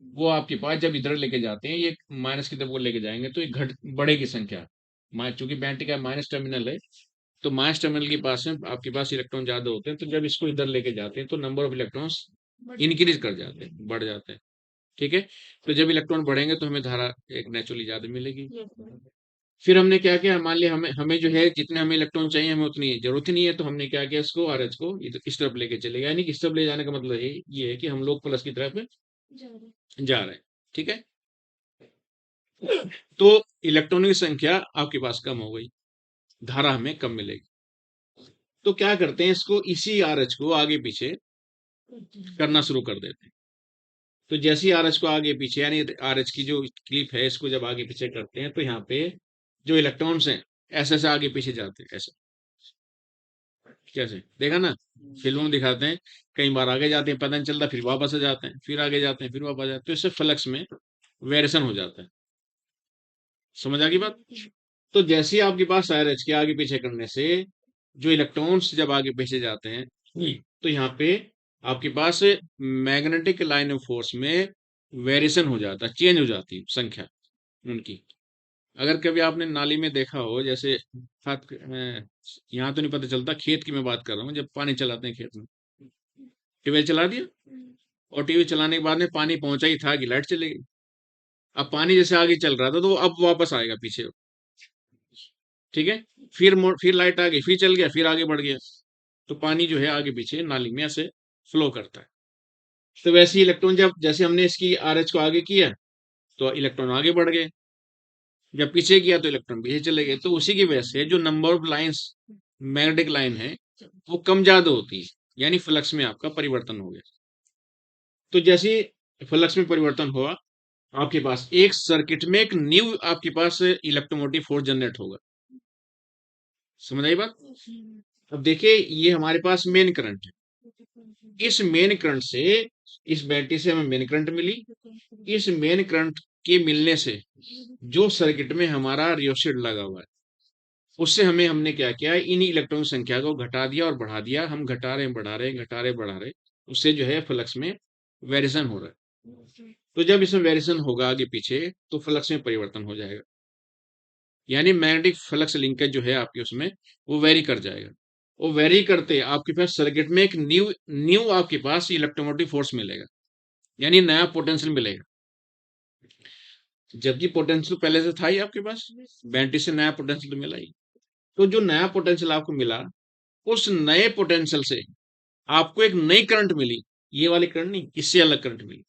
[SPEAKER 1] वो आपके पास जब इधर लेके जाते हैं, ये माइनस की तरफ वो लेके जाएंगे तो ये घट बढ़ेगी संख्या। चूंकि बैटरी का माइनस टर्मिनल है, तो माइनस टर्मिनल के पास में आपके पास इलेक्ट्रॉन ज्यादा होते हैं, तो जब इसको इधर लेके जाते हैं तो नंबर ऑफ इलेक्ट्रॉन्स इंक्रीज कर जाते हैं, बढ़ जाते हैं। ठीक है, तो जब इलेक्ट्रॉन बढ़ेंगे तो हमें धारा एक नेचुरली ज्यादा मिलेगी। फिर हमने क्या किया, मान लिया हमें हमें जो है जितने हमें इलेक्ट्रॉन चाहिए, हमें उतनी जरूरत ही नहीं है, तो हमने क्या किया, इसको आरएच को इस तरफ लेके चले गए। यानी कि इस तरफ ले जाने का मतलब ये है कि हम लोग प्लस की तरफ जा रहे हैं। ठीक है, तो इलेक्ट्रॉनों की संख्या आपके पास कम हो गई, धारा हमें कम मिलेगी। तो क्या करते हैं, इसको इसी आरएच को आगे पीछे करना शुरू कर देते हैं। तो जैसे ही आरएच को आगे पीछे, यानी आरएच की जो क्लिप है, इसको जब आगे पीछे करते हैं, तो यहाँ पे जो इलेक्ट्रॉन्स हैं ऐसे ऐसे आगे पीछे जाते हैं, ऐसे। कैसे देखा ना, फिल्मों में दिखाते हैं, कई बार आगे जाते हैं, पता नहीं चलता, फिर वापस आ जाते हैं, फिर आगे जाते हैं, फिर वापस आ जाते हैं, तो इससे फ्लक्स में वेरिएशन हो जाता है। समझ आ गई बात? तो जैसे ही आपके पास आरएच के आगे पीछे करने से जो इलेक्ट्रॉन्स जब आगे पीछे जाते हैं, तो यहाँ पे आपके पास मैग्नेटिक लाइन ऑफ फोर्स में वेरिएशन हो जाता है, चेंज हो जाती है संख्या उनकी। अगर कभी आपने नाली में देखा हो, जैसे हाथ यहाँ तो नहीं पता चलता, खेत की मैं बात कर रहा हूँ, जब पानी चलाते हैं खेत में, ट्यूबवेल चला दिया और टीवी चलाने के बाद में पानी पहुंचा ही था कि लाइट चली गई। अब पानी जैसे आगे चल रहा था, तो वो अब वापस आएगा पीछे। ठीक है, फिर लाइट आ गई, फिर चल गया, फिर आगे बढ़ गया। तो पानी जो है आगे पीछे नाली में ऐसे फ्लो करता है। तो वैसे ही इलेक्ट्रॉन, जब जैसे हमने इसकी आरएच को आगे किया, तो इलेक्ट्रॉन आगे बढ़ गए, जब पीछे किया तो इलेक्ट्रॉन पीछे चले गए। तो उसी की वजह से जो number of lines magnetic line है, वो कम ज्यादा होती है, यानी फ्लक्स में आपका परिवर्तन हो गया। तो जैसे ही फ्लक्स में परिवर्तन हुआ, आपके पास एक सर्किट में एक न्यू आपके पास इलेक्ट्रोमोटिव फोर्स जनरेट होगा। समझ आई बात? अब देखिए, ये हमारे पास मेन करंट है, इस मेन करंट से, इस बैटरी से हमें मेन करंट मिली। इस मेन करंट के मिलने से जो सर्किट में हमारा रियोस्टेट लगा हुआ है, उससे हमने क्या किया, इन इलेक्ट्रॉन संख्या को घटा दिया और बढ़ा दिया। हम घटा रहे हैं, बढ़ा रहे हैं, घटा रहे बढ़ा रहे, उससे जो है फ्लक्स में वेरिएशन हो रहा है। तो जब इसमें वेरिएशन होगा आगे पीछे, तो फ्लक्स में परिवर्तन हो जाएगा, यानी मैग्नेटिक फ्लक्स लिंकेज जो है आपके उसमें, वो वेरी कर जाएगा। वो वेरी करते आपके पास सर्किट में एक न्यू न्यू आपके पास इलेक्ट्रोमोटिव फोर्स मिलेगा, यानी नया पोटेंशियल मिलेगा। जबकि पोटेंशियल पहले से था ही आपके पास, बैटरी से नया पोटेंशियल मिला ही। तो जो नया पोटेंशियल आपको मिला, उस नए पोटेंशियल से आपको एक नई करंट मिली। ये वाली करंट नहीं, इससे अलग करंट मिली।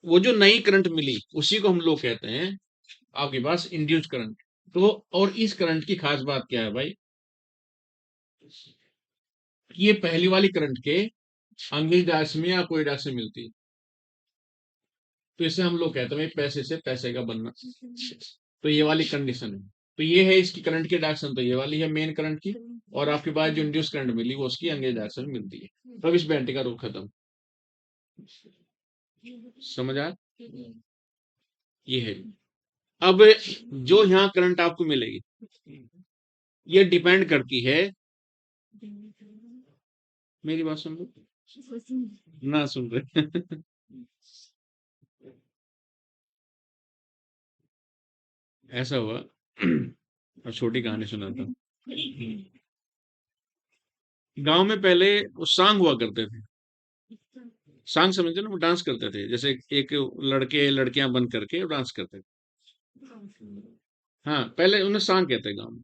[SPEAKER 1] वो जो नई करंट मिली, उसी को हम लोग कहते हैं आपके पास इंड्यूस करंट। तो और इस करंट की खास बात क्या है भाई, कि ये पहली वाली करंट के अंग्रेज डायरेक्शन में या कोई डायरेक्शन मिलती है, तो इसे हम लोग कहते हैं भाई पैसे से पैसे का बनना। तो ये वाली कंडीशन है। तो ये है इसकी करंट की डायरेक्शन, तो ये वाली है मेन करंट की, और आपके पास जो इंड्यूस करंट मिली, वो उसकी अंग्रेज डायरेक्शन में मिलती है। तब इस बैटरी का रुख खत्म। समझ आया? ये है। अब जो यहाँ करंट आपको मिलेगी, ये डिपेंड करती है, मेरी बात सुन लो, ना सुन रहे ऐसा हुआ अब छोटी कहानी सुनाता हूँ। गांव में पहले वो सांग हुआ करते थे। सांग समझते ना, वो डांस करते थे, जैसे एक लड़के लड़कियां बन करके वो डांस करते थे। हाँ, पहले उन्हें सांग कहते हैं गाँव में।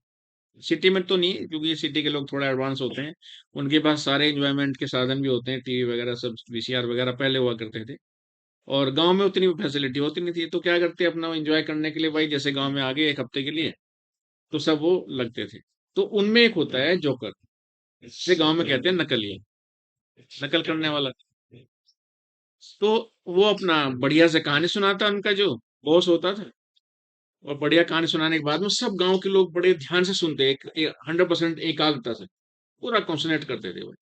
[SPEAKER 1] सिटी में तो नहीं, क्योंकि सिटी के लोग थोड़ा एडवांस होते हैं, उनके पास सारे एंजॉयमेंट के साधन भी होते हैं, टीवी वगैरह सब, वीसीआर वगैरह पहले हुआ करते थे। और गांव में उतनी फैसिलिटी होती नहीं थी, तो क्या करते अपना एंजॉय करने के लिए, भाई जैसे गांव में आ गए एक हफ्ते के लिए, तो सब वो लगते थे। तो उनमें एक होता है जोकर, जिसे गांव में कहते हैं नकलिया, नकल करने वाला। तो वो अपना बढ़िया से कहानी सुनाता, उनका जो बॉस होता था, और बढ़िया कहानी सुनाने के बाद में सब गांव के लोग बड़े ध्यान से सुनते, 100% एकाग्रता से पूरा कॉन्संट्रेट करते थे भाई।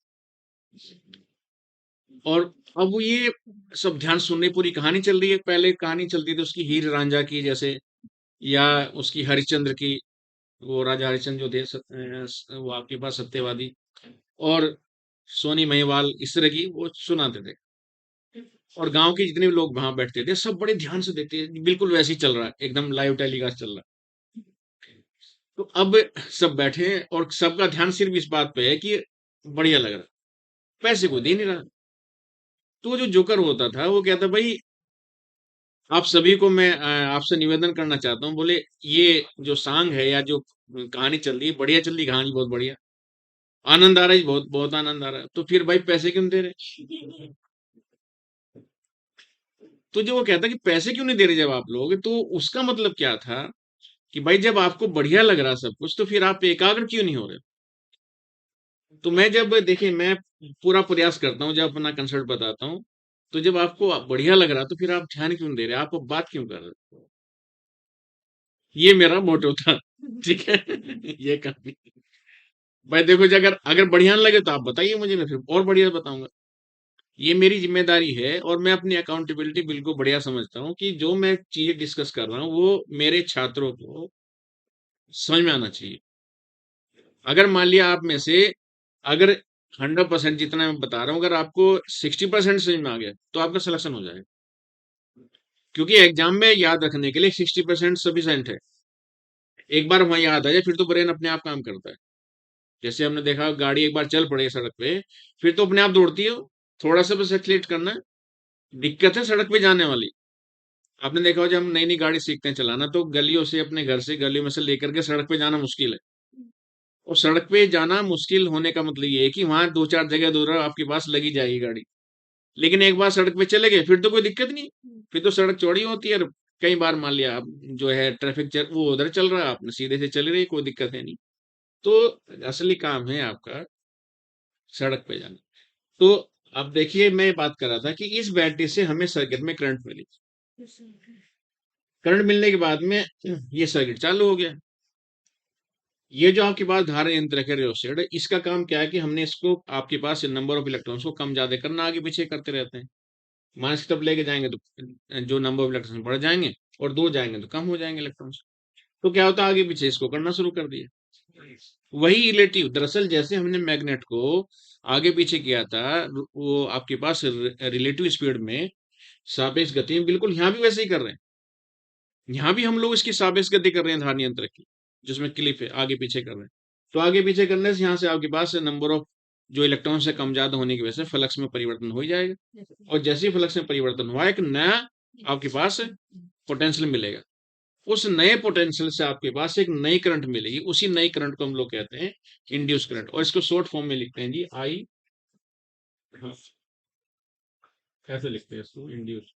[SPEAKER 1] और अब वो ये सब ध्यान से सुनने, पूरी कहानी चल रही है। पहले कहानी चलती थी उसकी हीर रांझा की जैसे, या उसकी हरिश्चंद्र की, वो राजा हरिश्चंद्र जो थे वो आपके पास सत्यवादी, और सोनी महिवाल, इस तरह की वो सुनाते थे। और गांव के जितने भी लोग वहां बैठते थे सब बड़े ध्यान से देखते थे, बिल्कुल वैसे ही चल रहा है, एकदम लाइव टेलीकास्ट चल रहा है। तो अब सब बैठे हैं और सबका ध्यान सिर्फ इस बात पे है कि बढ़िया लग रहा है, पैसे कोई दे नहीं रहा। तो वो जो जोकर होता था वो कहता, भाई आप सभी को मैं आपसे निवेदन करना चाहता हूँ, बोले ये जो सॉन्ग है या जो कहानी चल रही है, बढ़िया चल रही, कहानी बहुत बढ़िया, आनंद आ रहा है, बहुत बहुत आनंद आ रहा है, तो फिर भाई पैसे क्यों दे रहे? तो जो वो कहता कि पैसे क्यों नहीं दे रहे जब आप लोग, तो उसका मतलब क्या था कि भाई जब आपको बढ़िया लग रहा सब कुछ, तो फिर आप एकाग्र क्यों नहीं हो रहे? तो मैं जब देखिए, मैं पूरा प्रयास करता हूँ जब अपना कंसर्ट बताता हूँ, तो जब आपको बढ़िया लग रहा तो फिर आप ध्यान क्यों नहीं दे रहे, आप बात क्यों कर रहे? ये मेरा मोटो था। ठीक है। ये कहानी, भाई देखो जी, अगर अगर बढ़िया ना लगे तो आप बताइए मुझे, मैं फिर और बढ़िया बताऊंगा। ये मेरी जिम्मेदारी है, और मैं अपनी अकाउंटेबिलिटी बिल्कुल बढ़िया समझता हूँ कि जो मैं चीजें डिस्कस कर रहा हूँ वो मेरे छात्रों को समझ में आना चाहिए। अगर मान लिया आप में से, अगर 100% जितना मैं बता रहा हूँ, अगर आपको 60% समझ में आ गया तो आपका सिलेक्शन हो जाएगा, क्योंकि एग्जाम में याद रखने के लिए 60% सफिशिएंट है। एक बार वहां याद आ जाए फिर तो ब्रेन अपने आप काम करता है। जैसे हमने देखा, गाड़ी एक बार चल पड़े सड़क पे, फिर तो अपने आप दौड़ती है। थोड़ा सा बस एक्सीलेट करना है, दिक्कत है सड़क पे जाने वाली। आपने देखा हो, जब हम नई नई गाड़ी सीखते हैं चलाना, तो गलियों से, अपने घर से गलियों में से लेकर के सड़क पे जाना मुश्किल है। और सड़क पे जाना मुश्किल होने का मतलब ये है कि वहां दो चार जगह दूर आपके पास लगी जाएगी गाड़ी। लेकिन एक बार सड़क पे चले गए फिर तो कोई दिक्कत नहीं, फिर तो सड़क चौड़ी होती है। और कई बार मान लिया आप, जो है ट्रैफिक चल, वो उधर चल रहा है, आपने सीधे से चल रही, कोई दिक्कत है नहीं। तो असली काम है आपका सड़क पे जाना। तो अब देखिए, मैं बात कर रहा था कि इस बैटरी से हमें सर्किट में करंट मिली। करंट मिलने के बाद में ये सर्किट चालू हो गया। ये जो आपके पास धारा यंत्र है रियोस्टेट, इसका काम क्या है कि हमने इसको, आपके पास नंबर ऑफ इलेक्ट्रॉन्स को कम ज्यादा करना, आगे पीछे करते रहते हैं। माइनस की तरफ लेके जाएंगे तो जो नंबर ऑफ इलेक्ट्रॉन्स बढ़ जाएंगे, और दूर जाएंगे तो कम हो जाएंगे इलेक्ट्रॉन्स। तो क्या होता है, आगे पीछे इसको करना शुरू कर दिया। वही रिलेटिव, दरअसल जैसे हमने मैग्नेट को आगे पीछे किया था, वो आपके पास रिलेटिव स्पीड में, सापेक्ष गति में, बिल्कुल यहाँ भी वैसे ही कर रहे हैं। यहाँ भी हम लोग इसकी सापेक्ष गति कर रहे हैं धारणी यंत्र की, जिसमें क्लिप है, आगे पीछे कर रहे हैं। तो आगे पीछे करने से यहाँ से आपके पास नंबर ऑफ जो इलेक्ट्रॉन से कम ज्यादा होने की वजह से फ्लक्स में परिवर्तन हो ही जाएगा। और जैसे ही फ्लक्स में परिवर्तन हुआ, एक नया आपके पास पोटेंशियल मिलेगा। उस नए पोटेंशियल से आपके पास एक नई करंट मिलेगी, उसी नई करंट को हम लोग कहते हैं इंड्यूस करंट, और इसको शॉर्ट फॉर्म में लिखते हैं जी आई। हाँ, कैसे लिखते हैं इसको, इंड्यूस,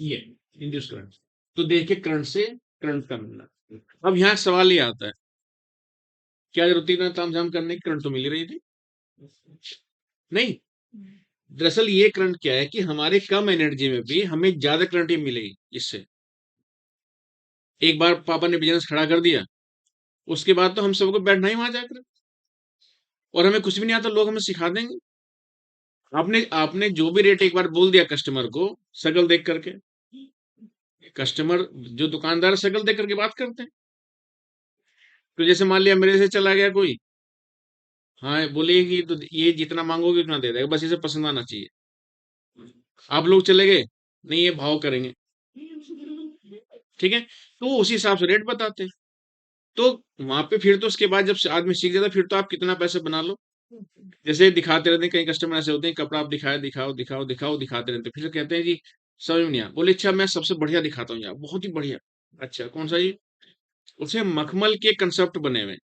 [SPEAKER 1] ये इंड्यूस करंट। तो देखिए, करंट से करंट का मिलना। अब यहाँ सवाल ये आता है, क्या जरूरत थी इतना तामझाम करने की, करंट तो मिल ही रही थी। नहीं, दरअसल ये करंट क्या है कि हमारे कम एनर्जी में भी हमें ज्यादा करंट ही मिलेगी इससे। एक बार पापा ने बिजनेस खड़ा कर दिया, उसके बाद तो हम सबको बैठना ही वहां जाकर, और हमें कुछ भी नहीं आता, लोग हमें सिखा देंगे। आपने आपने जो भी रेट एक बार बोल दिया कस्टमर को, शक्ल देख करके, कस्टमर, जो दुकानदार शक्ल देख करके बात करते हैं। तो जैसे मान लिया मेरे से चला गया कोई, हाँ बोले कि तो ये जितना मांगोगे उतना दे देगा, बस इसे पसंद आना चाहिए। आप लोग चले गए, नहीं ये भाव करेंगे, ठीक है, तो वो उसी हिसाब से रेट बताते हैं। तो वहां पे फिर तो उसके बाद जब आदमी सीख जाता है, फिर तो आप कितना पैसे बना लो। जैसे दिखाते रहते हैं, कई कस्टमर ऐसे होते हैं, कपड़ा आप दिखाए, दिखाओ दिखाओ दिखाओ, दिखाते रहते हैं, फिर कहते हैं जी समझ में नहीं आया, बोले अच्छा मैं सबसे बढ़िया दिखाता हूँ यार, बहुत ही बढ़िया। अच्छा कौन सा जी? उसे मखमल के कंसेप्ट बने हुए हैं,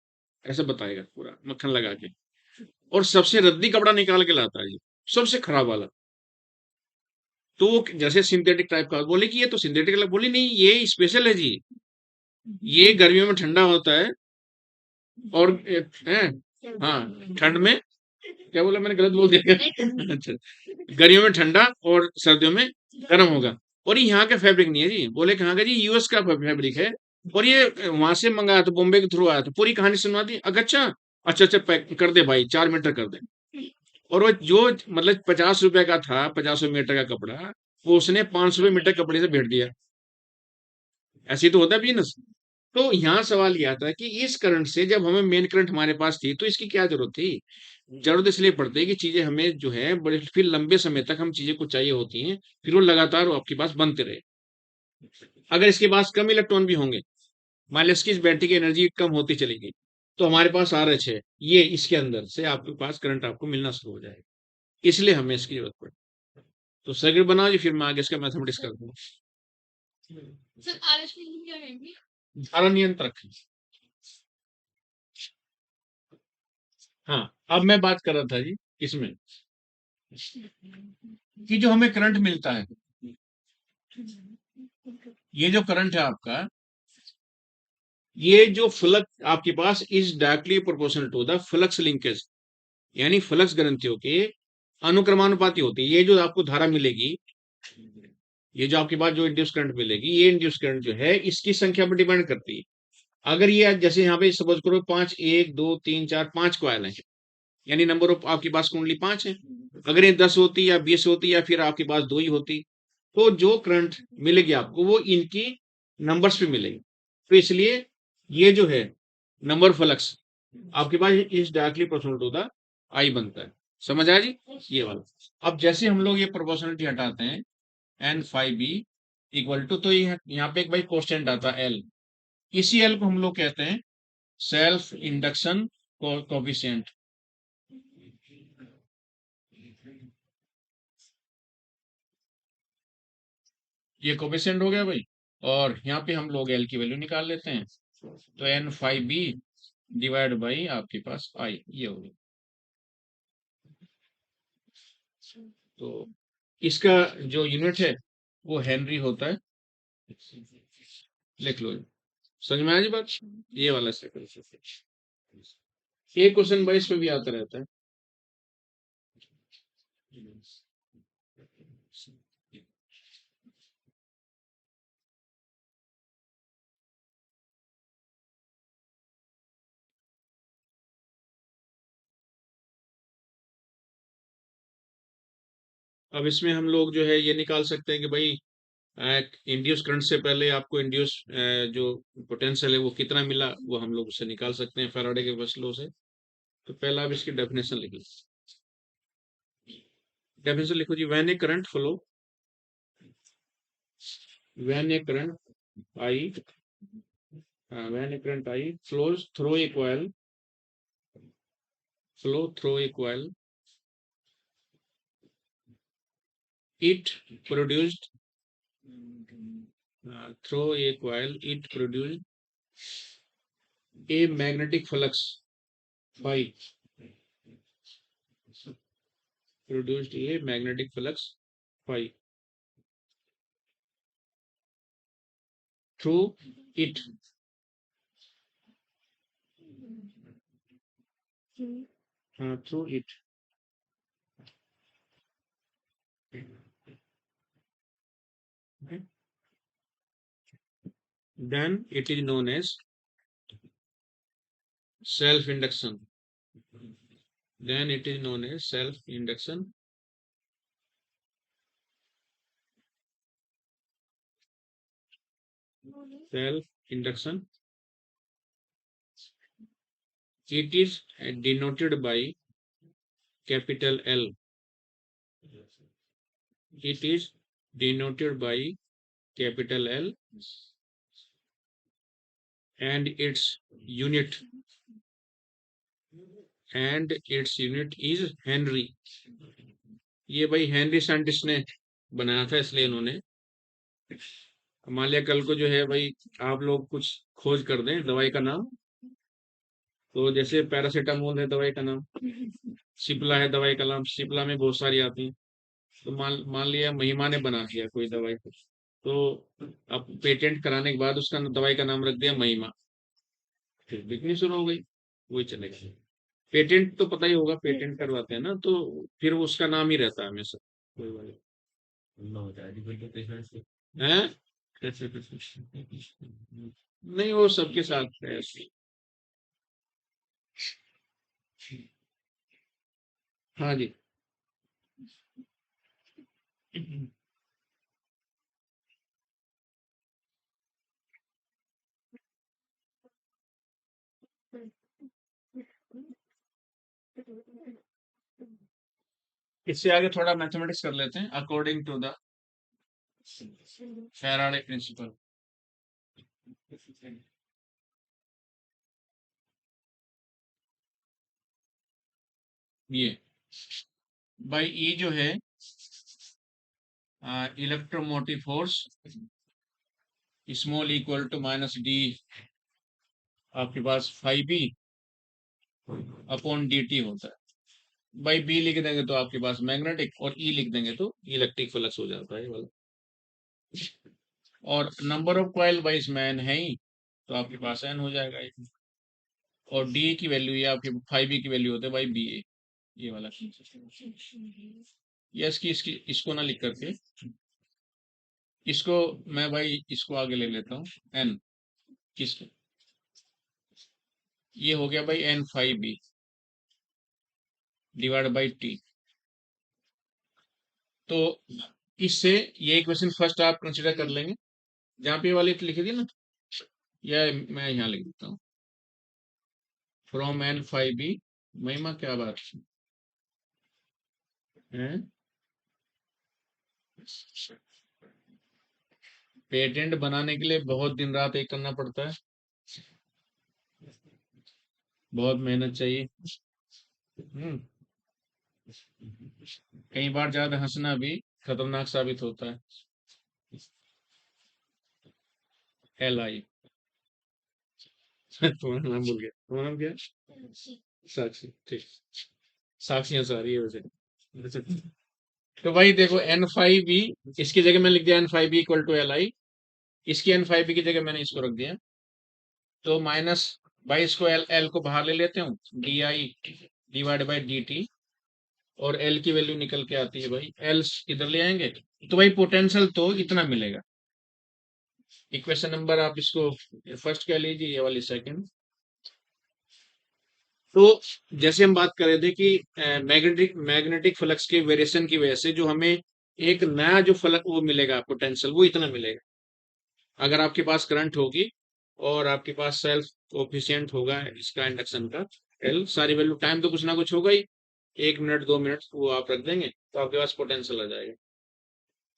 [SPEAKER 1] ऐसे बताएगा पूरा मक्खन लगा के, और सबसे रद्दी कपड़ा निकाल के लाता है जी, सबसे खराब वाला। तो वो जैसे सिंथेटिक टाइप का, बोले कि ये तो सिंथेटिक लग, बोली नहीं ये स्पेशल है जी, ये गर्मियों में ठंडा होता है, और है, हाँ ठंड में, क्या बोला मैंने, गलत बोल दिया क्या? अच्छा, गर्मियों में ठंडा और सर्दियों में गर्म होगा। और ये यहाँ का फैब्रिक नहीं है जी, बोले कहाँ का जी, यूएस का फैब्रिक है, और ये वहां से मंगाया था, बॉम्बे के थ्रू आया था, पूरी कहानी सुनवा दी। अच्छा अच्छा अच्छा, पैक कर दे भाई, 4 मीटर कर दे। और वो जो मतलब 50 रुपए का था, 50 मीटर का कपड़ा, वो उसने 500 मीटर कपड़े से भेज दिया। ऐसे ही तो होता है बिजनेस। तो यहाँ सवाल ये आता है कि इस करंट से, जब हमें मेन करंट हमारे पास थी, तो इसकी क्या जरूरत थी? जरूरत इसलिए पड़ती है कि चीजें हमें जो है बड़े फिर लंबे समय तक हम चीजें को चाहिए होती हैं, फिर वो लगातार वो आपके पास बनते रहे। अगर इसके पास कम इलेक्ट्रॉन भी होंगे, मान लीजिए इसकी इस बैटरी की एनर्जी कम होती चली गई, तो हमारे पास RH है, ये इसके अंदर से आपके पास करंट आपको मिलना शुरू हो जाएगा। इसलिए हमें इसकी जरूरत पड़े। तो सर्किट बनाओ जी, फिर मैं आगे इसका मैथमेटिक्स कर दूंगा।
[SPEAKER 2] सर आरएस की क्या रहेंगी?
[SPEAKER 1] धारा नियंत्रक। हाँ, अब मैं बात कर रहा था जी इसमें कि जो हमें करंट मिलता है, ये जो करंट है आपका, ये जो फ्लक्स आपके पास is directly proportional to the flux linkage, यानी फ्लक्स ग्रंथियों के अनुक्रमानुपाती होती है। ये जो आपको धारा मिलेगी, ये जो आपके पास जो इंड्यूस करंट मिलेगी, ये इंड्यूस करंट जो है इसकी संख्या पर डिपेंड करती है। अगर ये जैसे यहाँ पे सपोज करो 5, 1 2 3 4 5 कॉइल है, यानी नंबर ऑफ आपके पास कुंडली 5 है। अगर ये 10 होती या 20 होती या फिर आपके पास 2 ही होती, तो जो करंट मिलेगी आपको वो इनकी नंबर्स पे मिलेगी। तो इसलिए ये जो है नंबर फ्लक्स आपके पास इस डायरेक्टली प्रोपोर्शनल टू द आई बनता है। समझ आया जी? ये वाला। अब जैसे हम लोग ये प्रोपोर्शनलिटी हटाते हैं, N phi b equal to, तो ये यहाँ पे एक भाई कांस्टेंट आता है L। इसी L को हम लोग कहते हैं सेल्फ इंडक्शन कोफिशिएंट। ये कोफिशिएंट हो गया भाई। और यहाँ पे हम लोग L की वैल्यू निकाल लेते हैं, तो N phi b divide by आपके पास I, ये हो गया। तो इसका जो यूनिट है वो हेनरी होता है, लिख लो। समझ में आया जी बात? ये वाला सेकंड। एक क्वेश्चन 22 पे भी आता रहता है। अब इसमें हम लोग जो है ये निकाल सकते हैं कि भाई इंड्यूस करंट से पहले आपको इंड्यूस जो पोटेंशियल है वो कितना मिला, वो हम लोग उससे निकाल सकते हैं फैराडे के फर्स्ट लॉ से। तो पहला आप इसकी डेफिनेशन लिख लो। डेफिनेशन लिखो जी, when a current I when a current I flows through a coil it produced it produced a magnetic flux phi produced a magnetic flux phi through it through it okay. Then it is known as self induction. Then it is known as self induction. Self induction. It is denoted by capital L. It is denoted by capital L, and its unit is Henry. ये भाई Henry scientist ने बनाया था, इसलिए इन्होंने, मान लिया कल को जो है भाई आप लोग कुछ खोज कर दें दवाई का नाम, तो जैसे पैरासीटामोल है दवाई का नाम, सिप्ला है दवाई का नाम, सिप्ला में बहुत सारी आती हैं, तो मान मान लिया महिमा ने बना दिया कोई दवाई को, तो अब पेटेंट कराने के बाद उसका दवाई का नाम रख दिया महिमा, फिर बिकनी शुरू हो गई, वही चलेगा। पेटेंट तो पता ही होगा, पेटेंट करवाते हैं ना, तो फिर वो उसका नाम ही रहता है हमेशा, कोई बात हैं। नहीं, वो सबके साथ है ऐसे। हाँ जी। इससे आगे थोड़ा मैथमेटिक्स कर लेते हैं according to the Faraday principle. ये बाई ई जो है electromotive force small equal to minus D आपके पास 5b अपॉन dt होता है। बाई बी लिख देंगे तो आपके पास मैग्नेटिक और ई लिख देंगे तो इलेक्ट्रिक फ्लक्स हो जाता है ये वाला। और नंबर ऑफ कॉइल बाई इसमें n है ही तो आपके पास n हो जाएगा ये। और डी की वैल्यू ये आपके 5b की वैल्यू होता है बाई बी ए ये वाला। यस की इसकी इसको ना लिख करके इसको मैं भाई इसको आगे ले लेता हूँ n किसको ये हो गया भाई n5b डिवाइड बाई टी। तो इससे ये इक्वेशन फर्स्ट आप कंसिडर कर लेंगे जहाँ पे ये वाली लिख दी ना या मैं यहाँ लिख देता हूँ फ्रॉम n5b। महिमा क्या बात है पेटेंट बनाने के लिए बहुत दिन रात एक करना पड़ता है बहुत मेहनत चाहिए। कई बार ज्यादा हंसना भी खतरनाक साबित होता है। LI तुम्हारा नाम भूल गया तुम्हारा नाम क्या है? साक्षी ठीक साक्षी सारी है वैसे। तो भाई देखो n5b इसकी जगह मैंने लिख दिया n5b इक्वल टू LI इसकी n5b की जगह मैंने इसको रख दिया तो माइनस बाई इसको L को बाहर ले लेते हूँ DI डिवाइड बाई DT और L की वैल्यू निकल के आती है भाई L इधर ले आएंगे तो भाई पोटेंशियल तो इतना मिलेगा। इक्वेशन नंबर आप इसको फर्स्ट कह लीजिए ये वाली सेकंड। तो जैसे हम बात कर रहे थे कि मैग्नेटिक फ्लक्स के वेरिएशन की वजह से जो हमें एक नया जो फ्लक्स वो मिलेगा पोटेंशियल वो इतना मिलेगा अगर आपके पास करंट होगी और आपके पास सेल्फ कोफिशिएंट होगा इसका इंडक्शन का एल सारी वैल्यू टाइम तो कुछ ना कुछ होगा ही 1 मिनट 2 मिनट वो आप रख देंगे तो आपके पास पोटेंशियल आ जाएगा।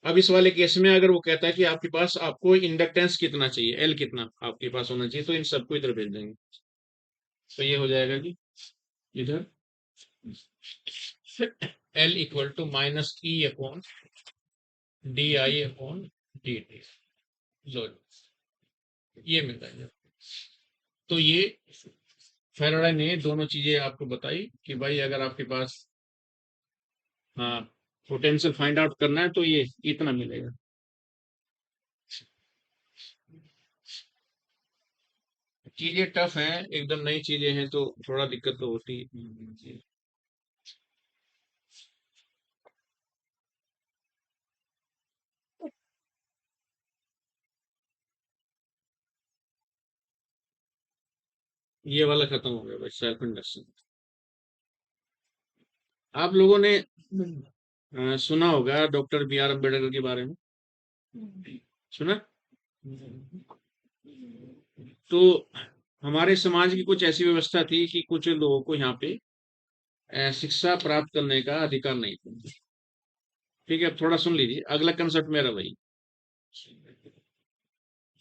[SPEAKER 1] अब इस वाले केस में अगर वो कहता है कि आपके पास आपको इंडक्टेंस कितना चाहिए एल कितना आपके पास होना चाहिए तो इन सबको इधर भेज देंगे तो ये हो जाएगा कि इधर L equal to minus E upon D I upon D T लो ये मिलता है। तो ये फेराडे ने दोनों चीजें आपको बताई कि भाई अगर आपके पास हाँ पोटेंशियल फाइंड आउट करना है तो ये इतना मिलेगा। चीजें टफ हैं एकदम नई चीजें हैं तो थोड़ा दिक्कत तो होती है। ये वाला खत्म हो गया भाई सेल्फ इंडक्शन। आप लोगों ने सुना होगा डॉक्टर BR अम्बेडकर के बारे में सुना। तो हमारे समाज की कुछ ऐसी व्यवस्था थी कि कुछ लोगों को यहाँ पे शिक्षा प्राप्त करने का अधिकार नहीं था। ठीक है अब थोड़ा सुन लीजिए अगला कंसेप्ट मेरा भाई।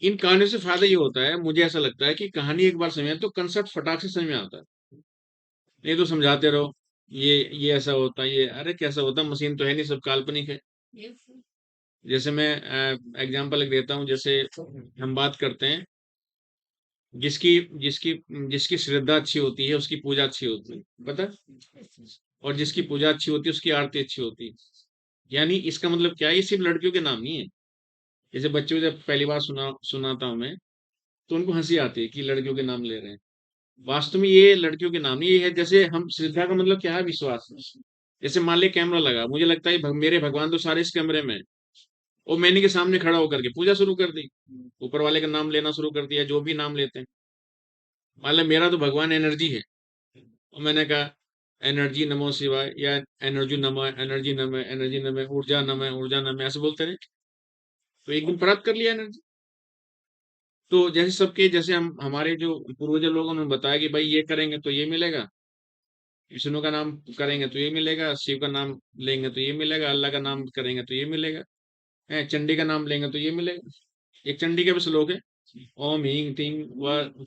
[SPEAKER 1] इन कहानियों से फायदा ये होता है मुझे ऐसा लगता है कि कहानी एक बार समझे तो कंसेप्ट फटाक से समझ में आता है। नहीं तो समझाते रहो ये ऐसा होता है ये अरे कैसा होता है मशीन तो है नहीं सब काल्पनिक है। जैसे मैं एग्जांपल देता हूँ जैसे हम बात करते हैं जिसकी जिसकी जिसकी श्रद्धा अच्छी होती है उसकी पूजा अच्छी होती है पता है? और जिसकी पूजा अच्छी होती है उसकी आरती अच्छी होती है। यानी इसका मतलब क्या है ये सिर्फ लड़कियों के नाम नहीं है। जैसे बच्चों को जब पहली बार सुनाता हूं मैं तो उनको हंसी आती है कि लड़कियों के नाम ले रहे हैं। वास्तव में ये लड़कियों के नाम नहीं ये है जैसे हम श्रद्धा का मतलब क्या है विश्वास। जैसे मान लिया कैमरा लगा मुझे लगता है मेरे भगवान तो सारे इस कमरे में हैं। और मैंने के सामने खड़ा होकर के पूजा शुरू कर दी ऊपर वाले का नाम लेना शुरू कर दिया जो भी नाम लेते हैं। मान लिया मेरा तो भगवान एनर्जी है और मैंने कहा एनर्जी नमो शिवाय, या एनर्जी नमः, एनर्जी नमः, एनर्जी नमः, ऊर्जा नमः, ऊर्जा नमः, ऐसे बोलते रहे, तो एक दिन प्राप्त कर लिया एनर्जी। तो जैसे सबके, जैसे हम हमारे जो पूर्वज लोगों ने बताया कि भाई ये करेंगे तो ये मिलेगा, विष्णु का नाम करेंगे तो ये मिलेगा, शिव का नाम लेंगे तो ये मिलेगा, अल्लाह का नाम करेंगे तो ये मिलेगा, चंडी का नाम लेंगे तो ये मिलेगा। एक चंडी के भी श्लोक है, ओम ह्रीं क्लीं व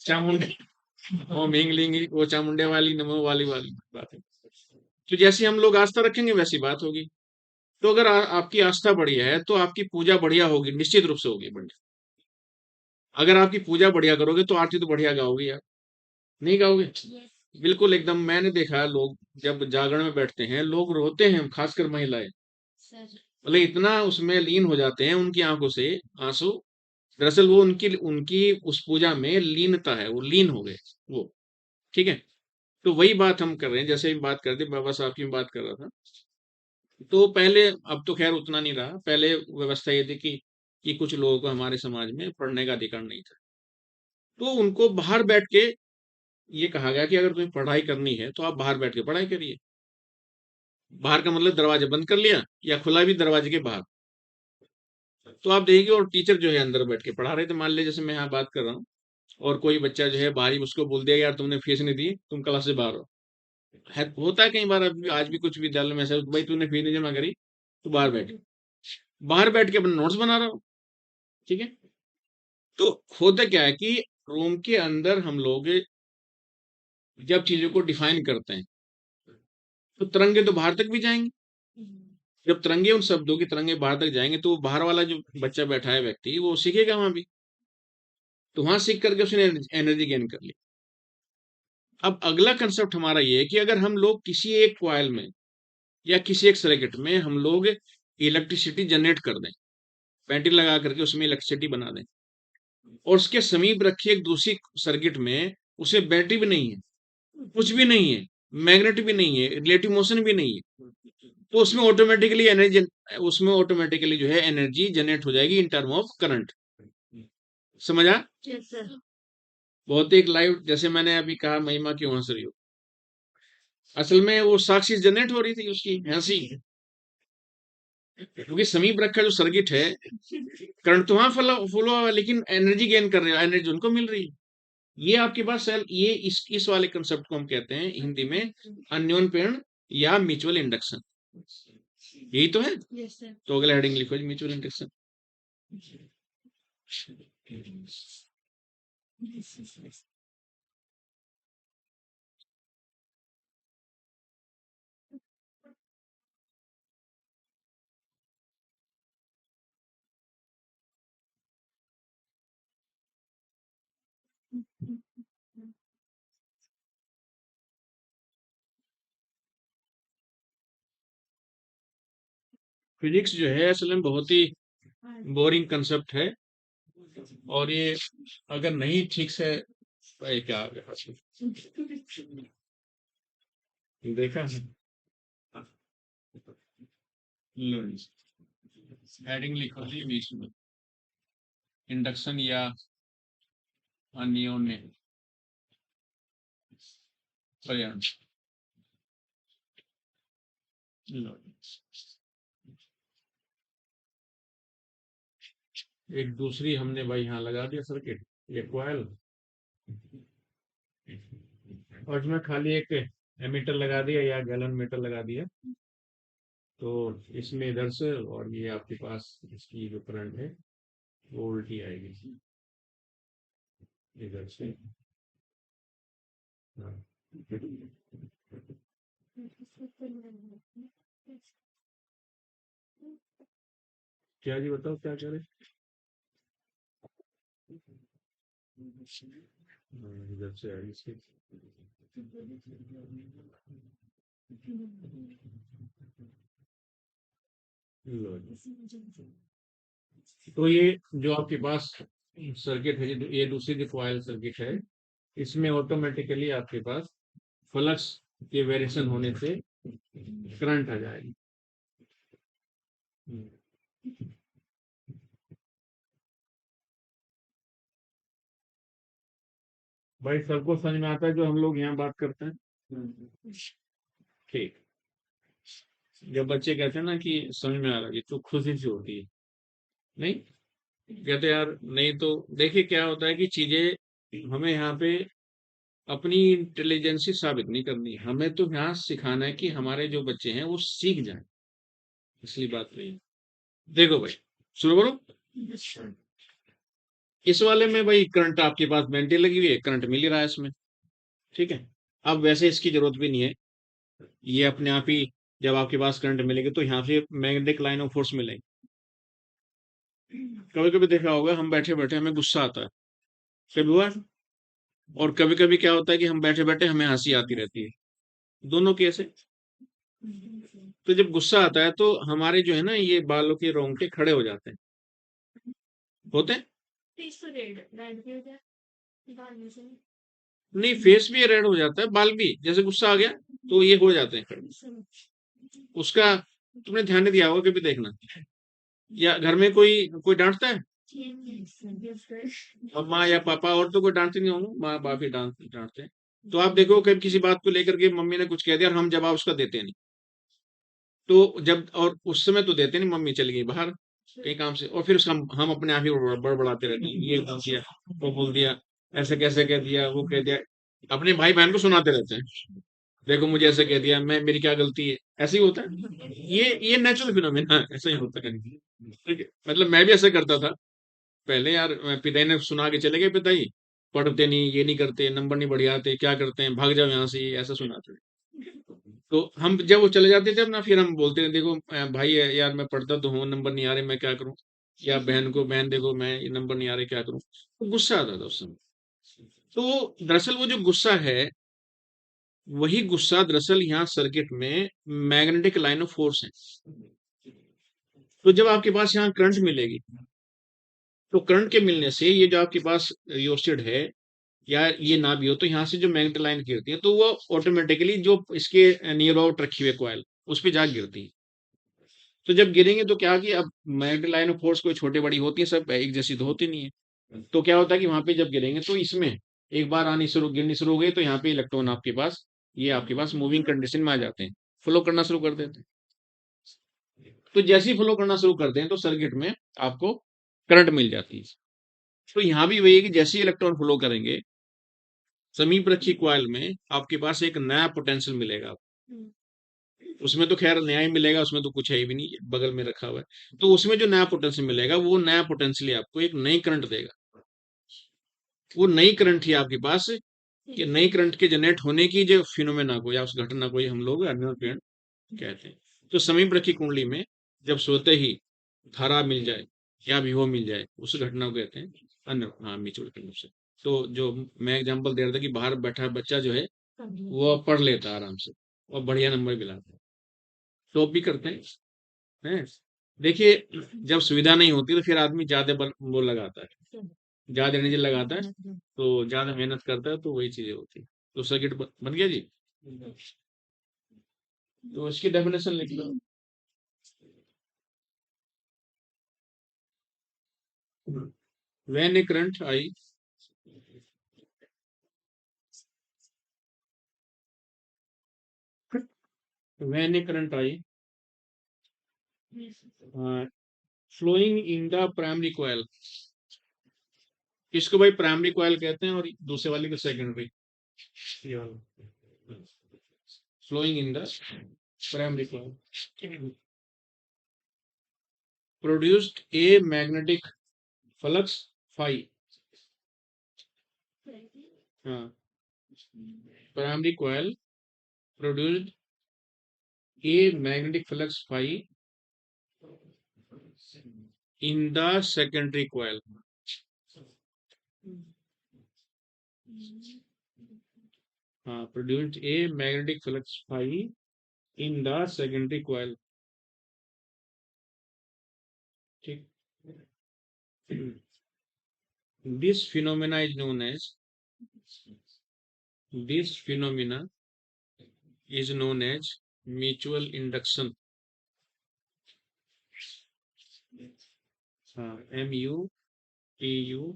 [SPEAKER 1] चामुंडे, ओम ह्रीं क्लीं वो चामुंडे वाली नमो वाली वाली बात है। तो जैसे हम लोग आस्था रखेंगे वैसी बात होगी। तो अगर आपकी आस्था बढ़िया है तो आपकी पूजा बढ़िया होगी, निश्चित रूप से होगी बढ़िया। अगर आपकी पूजा बढ़िया करोगे तो आरती तो बढ़िया गाओगे यार, नहीं गाओगे? बिल्कुल एकदम, मैंने देखा है लोग जब जागरण में बैठते हैं लोग रोते हैं, खासकर महिलाएं, मतलब इतना उसमें लीन हो जाते हैं, उनकी आंखों से आंसू। दरअसल वो उनकी उनकी उस पूजा में लीनता है, वो लीन हो गए वो। ठीक है, तो वही बात हम कर रहे हैं, जैसे हम बात करते बाबा साहब की मैं बात कर रहा था। तो पहले, अब तो खैर उतना नहीं रहा, पहले व्यवस्था ये थी कि कुछ लोगों को हमारे समाज में पढ़ने का अधिकार नहीं था, तो उनको बाहर बैठ के ये कहा गया कि अगर तुम्हें पढ़ाई करनी है तो आप बाहर बैठ के पढ़ाई करिए। बाहर का मतलब दरवाजा बंद कर लिया या खुला भी दरवाजे के बाहर। तो आप देखिए, और टीचर जो है अंदर बैठ के पढ़ा रहे थे, मान लीजिए जैसे मैं यहाँ बात कर रहा हूँ, और कोई बच्चा जो है बाहर ही, उसको बोल दिया यार तुमने फीस नहीं दी, तुम क्लास से बाहर हो। होता है कई बार, अभी आज भी कुछ विद्यालय में ऐसा, भाई तूने फीस नहीं जमा करी तो बाहर बैठ, बाहर बैठ के अपना नोट्स बना रहा हो। ठीक है, तो होता क्या है कि रूम के अंदर हम लोग जब चीजों को डिफाइन करते हैं तो तरंगे तो बाहर तक भी जाएंगे। जब तरंगे, उन शब्दों की तरंगे बाहर तक जाएंगे तो वो बाहर वाला जो बच्चा बैठा है व्यक्ति, वो सीखेगा वहां भी, तो वहां सीख करके उसने एनर्जी गेन कर ली। अब अगला कंसेप्ट हमारा ये है कि अगर हम लोग किसी एक कॉइल में या किसी एक सर्किट में हम लोग इलेक्ट्रिसिटी जनरेट कर दें, बैटरी लगा करके उसमें इलेक्ट्रिसिटी बना दें, और उसके समीप रखी एक दूसरी सर्किट में, उसमें बैटरी भी नहीं है, कुछ भी नहीं है, मैग्नेट भी नहीं है, रिलेटिव मोशन भी नहीं है, तो उसमें ऑटोमेटिकली एनर्जी, उसमें ऑटोमेटिकली जो है एनर्जी जनरेट हो जाएगी इन टर्म ऑफ करंट। समझा?
[SPEAKER 2] Yes sir.
[SPEAKER 1] बहुत एक लाइव, जैसे मैंने अभी कहा महिमा क्यों हंस रही हो, असल में वो साक्षी जनरेट हो रही थी उसकी हंसी, क्योंकि समीप रखा जो सर्किट है, करंट तो वहां फॉलो फॉलो हुआ, लेकिन एनर्जी गेन कर रहे हैं, एनर्जी उनको मिल रही है। ये आपके पास सेल, ये इस वाले कंसेप्ट को हम कहते हैं हिंदी में अन्योन प्रेरण या म्यूचुअल इंडक्शन। यही तो है।
[SPEAKER 2] Yes sir.
[SPEAKER 1] तो अगला हेडिंग लिखो जी, म्यूचुअल इंडक्शन। फिजिक्स जो है असल में बहुत ही बोरिंग कंसेप्ट है, और ये अगर नहीं ठीक से, भाई क्या आ गया देखा है? हेडिंग लिखो जी, बीच में इंडक्शन या अन्योन्य पर्याय। लो, एक दूसरी हमने भाई यहाँ लगा दिया सर्किट, ये कॉइल, और इसमें खाली एक एमीटर लगा दिया या गैलन मीटर लगा दिया, तो इसमें इधर से, और ये आपके पास इसकी जो करंट है वो उल्टी आएगी इधर से। हाँ। क्या जी, बताओ क्या करें? इधर से आएगी इसकी। लो जी। तो ये जो आपके पास सर्किट है, ये दूसरी जो कॉइल सर्किट है, इसमें ऑटोमेटिकली आपके पास फ्लक्स के वेरिएशन होने से करंट आ जाएगी। भाई सबको समझ में आता है जो हम लोग यहाँ बात करते हैं? ठीक। जब बच्चे कहते हैं ना कि समझ में आ रहा है तो खुशी सी होती है। नहीं कहते यार, नहीं तो देखिए क्या होता है कि चीजें हमें यहाँ पे अपनी इंटेलिजेंसी साबित नहीं करनी है, हमें तो यहाँ सिखाना है कि हमारे जो बच्चे हैं वो सीख जाएं। इसलिए बात नहीं है। देखो भाई, शुरू करो। इस वाले में भाई करंट आपके पास मेंटेन लगी हुई है, करंट मिल ही रहा है इसमें। ठीक है। अब वैसे इसकी जरूरत भी नहीं है, ये अपने आप ही जब आपके पास करंट मिलेगी तो यहाँ से मैग्नेटिक लाइन ऑफ फोर्स मिलेगी। कभी कभी देखा होगा हम बैठे बैठे हमें गुस्सा आता है, कभी हुआ है? और कभी कभी क्या होता है कि हम बैठे बैठे हमें हंसी आती रहती है। दोनों केस है। तो जब गुस्सा आता है तो हमारे जो है ना ये बालों के रोंगटे खड़े हो जाते हैं। होते हैं। नहीं, फेस भी रेड हो जाता है, बाल भी, जैसे गुस्सा आ गया तो ये हो जाते हैं खड़े। उसका तुमने ध्यान नहीं दिया होगा, कभी देखना। या घर में कोई कोई डांटता है, मम्मा या पापा, और तो कोई डांटते नहीं होंगे, माँ बाप ही डांटते हैं। तो आप देखो कभी किसी बात को लेकर के मम्मी ने कुछ कह दिया और हम जवाब उसका देते नहीं। तो जब और उस समय तो देते नहीं, मम्मी चली गई बाहर कहीं काम से, और फिर उसका हम अपने आप ही बड़बड़ाते रहते हैं, ये बोल दिया, वो बोल दिया, ऐसे कैसे कह दिया, वो कह दिया। अपने भाई बहन को सुनाते रहते हैं, देखो मुझे ऐसे कह दिया, मैं मेरी क्या गलती है, ऐसे ही होता है। ये नेचुरल फिनोमेना है, ऐसा ही होता है। ठीक है, मतलब मैं भी ऐसा करता था पहले यार। पिताजी ने सुना के चले गए, पिताजी पढ़ते नहीं, ये नहीं करते, नंबर नहीं बढ़िया आते, क्या करते हैं, भाग जाओ यहाँ से, ऐसा सुनाते थे। तो हम जब वो चले जाते थे अपना, फिर हम बोलते थे, देखो भाई यार मैं पढ़ता तो हूँ, नंबर नहीं आ रहे, मैं क्या करूँ। या बहन को, बहन देखो मैं ये नंबर नहीं आ रहे, क्या करूँ। तो गुस्सा आता था उस समय। तो दरअसल वो जो गुस्सा है, वही गुस्सा दरअसल यहाँ सर्किट में मैग्नेटिक लाइन ऑफ फोर्स है। तो जब आपके पास यहाँ करंट मिलेगी, तो करंट के मिलने से ये जो आपके पास रियोस्टेट है, या ये ना भी हो, तो यहाँ से जो मैग्नेटिक लाइन गिरती है तो वो ऑटोमेटिकली जो इसके नियर आउट रखी हुई कॉइल उस पर जा गिरती है। तो जब गिरेंगे तो क्या कि अब मैग्नेटिक लाइन ऑफ फोर्स कोई छोटी बड़ी होती है, सब एक जैसी तो होती नहीं है। तो क्या होता है कि वहां पे जब गिरेंगे तो इसमें एक बार गिरनी शुरू हो गई, तो यहाँ पे इलेक्ट्रॉन आपके पास, ये आपके पास मूविंग कंडीशन में आ जाते हैं, फ्लो करना शुरू कर देते हैं। तो जैसे ही फ्लो करना शुरू करते हैं तो सर्किट में आपको करंट मिल जाती है। तो यहाँ भी वही है कि जैसे ही इलेक्ट्रॉन फ्लो करेंगे, समीप रखी कॉइल में आपके पास एक नया पोटेंशियल मिलेगा। उसमें तो खैर नया ही मिलेगा, उसमें तो कुछ है ही भी नहीं, बगल में रखा हुआ है। तो उसमें जो नया पोटेंशियल मिलेगा, वो नया पोटेंशियल आपको एक नई करंट देगा। वो नई करंट ही आपके पास, कि नई करंट के जनरेट होने की जो फिनोमेना को या उस घटना को ही हम लोग अन्य करंट कहते हैं। तो समीप रखी कुंडली में जब सोते ही धारा मिल जाए या विभव मिल जाए, उस घटना को कहते हैं अन्य, हाँ, म्यूचुअल कंडक्शन। तो जो मैं एग्जांपल दे रहा था कि बाहर बैठा बच्चा जो है वो पढ़ लेता है आराम से और बढ़िया नंबर भी लाता है, तो भी करते हैं। देखिए, जब सुविधा नहीं होती तो फिर आदमी ज्यादा वो लगाता है, ज्यादा एनर्जी लगाता है, तो ज्यादा मेहनत करता है, तो वही चीजें होती है। तो सर्किट बन गया जी। तो इसकी डेफिनेशन लिख लो। When a current I, when a current I flowing in the primary coil, इसको भाई प्राइमरी कॉइल कहते हैं और दूसरे वाले को secondary. Flowing in the primary coil produced a magnetic flux phi. हाँ, primary coil produced a magnetic flux phi in the secondary coil. हाँ, produced a magnetic flux phi in the secondary coil. ठीक। This phenomena is known as, this phenomena is known as mutual induction. हाँ, MUTUAL,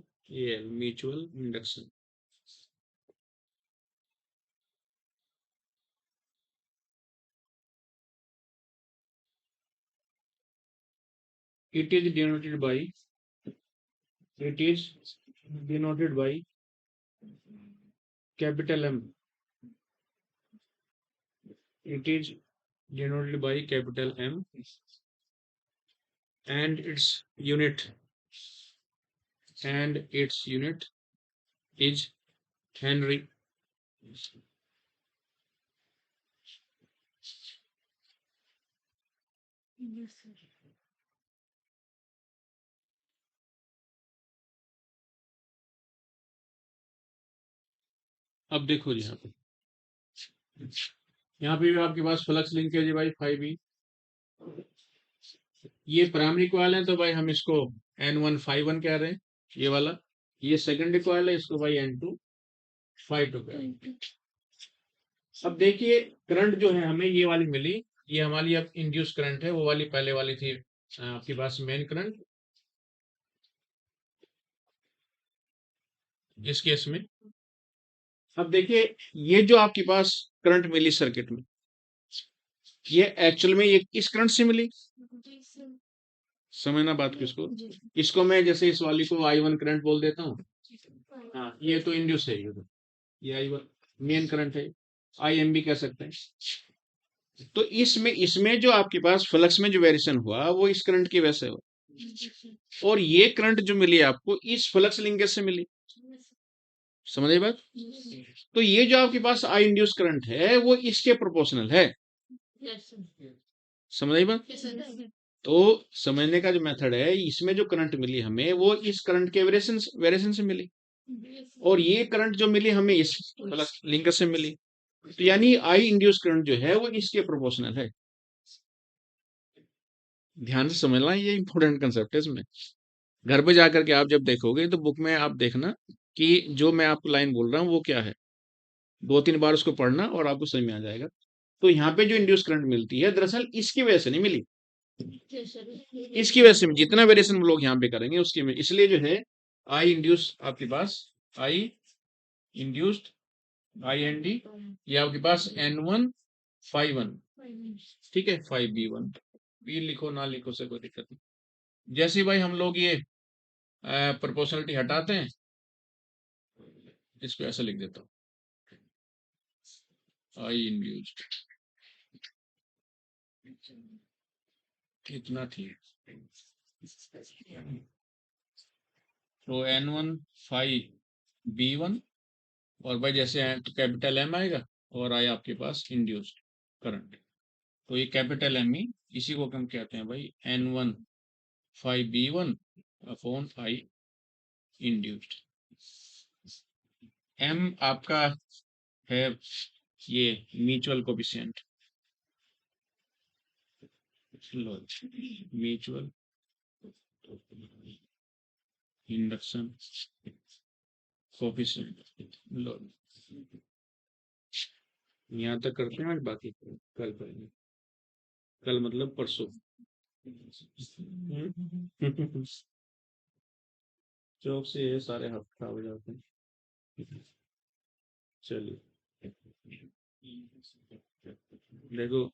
[SPEAKER 1] mutual induction. it is denoted by capital M. It is denoted by capital M, and its unit is Henry.
[SPEAKER 2] Yes, sir.
[SPEAKER 1] अब देखो जी, यहाँ पे भी आपके पास flux linkage है भाई 5e। ये प्राइमरी कॉइल है तो भाई हम इसको N1 5 1 कह रहे हैं, ये वाला। ये सेकेंडरी कॉइल है, इसको भाई N2 5 2 कह रहे हैं। अब देखिए करंट जो है हमें ये वाली मिली, ये हमारी अब इंड्यूस करंट है, वो वाली पहले वाली थी आपके पास मेन करंट इस केस में। अब देखिए ये जो आपके पास करंट मिली सर्किट में, ये एक्चुअल में ये किस करंट से मिली,
[SPEAKER 2] जी सर।
[SPEAKER 1] समझना बात को। इसको
[SPEAKER 2] जी
[SPEAKER 1] इसको मैं जैसे इस वाली को I1 करंट बोल देता हूँ।
[SPEAKER 2] सर।
[SPEAKER 1] हाँ, ये तो इंड्यूस है, ये I1 मेन करंट है, IM भी कह सकते हैं। तो इसमें जो आपके पास फ्लक्स में जो वेरिएशन हुआ वो इस करंट की वजह से हुआ,
[SPEAKER 2] जी सर।
[SPEAKER 1] और ये करंट जो मिली आपको इस फ्लक्स लिंकेज से मिली। समझ आई बात?
[SPEAKER 2] जी
[SPEAKER 1] तो ये जो आपके पास आई इंड्यूस करंट है वो इसके प्रोपोर्शनल है।
[SPEAKER 2] सर।
[SPEAKER 1] समझ आई बात?
[SPEAKER 2] Yes sir.
[SPEAKER 1] तो समझने का जो मेथड है, इसमें जो करंट मिली हमें वो इस करंट के वेरिएशन से मिली, और ये करंट जो मिली हमें इस फ्लक्स लिंकेज से मिली। तो यानी आई इंड्यूस करंट जो है वो इसके प्रोपोर्शनल है। ध्यान से समझना, ये इंपॉर्टेंट कंसेप्ट है इसमें। घर पे जाकर के आप जब देखोगे तो बुक में आप देखना कि जो मैं आपको लाइन बोल रहा हूँ वो क्या है, 2 3 बार उसको पढ़ना और आपको समझ में आ जाएगा। तो यहाँ पे जो इंड्यूस करंट मिलती है दरअसल इसकी वजह से नहीं मिली, इसकी वजह से जितना वेरिएशन हम लोग यहाँ पे करेंगे उसकी में, इसलिए जो है आई इंड्यूस आपके पास आई इंड्यूस्ड IND, ये आपके पास N1 5 1, ठीक है, 5B1 बी लिखो ना लिखो से कोई दिक्कत नहीं। जैसे भाई हम लोग ये प्रोपोर्शनलिटी हटाते हैं, इसको ऐसा लिख देता हूँ, आई इंड्यूस्ड इतना ठीक। तो N1 5B1, और भाई जैसे तो कैपिटल M आएगा, और आया आपके पास इंड्यूस्ड करंट। तो ये कैपिटल M ही, इसी को हम कहते हैं भाई N1 5B1 upon I induced. M आपका है ये mutual coefficient, mutual induction coefficient. लो, यहाँ तक करते हैं आज, बाकी कल करेंगे। कल मतलब परसों। चौक से ये सारे हाथ खराब हो जाते हैं। चलिए देखो,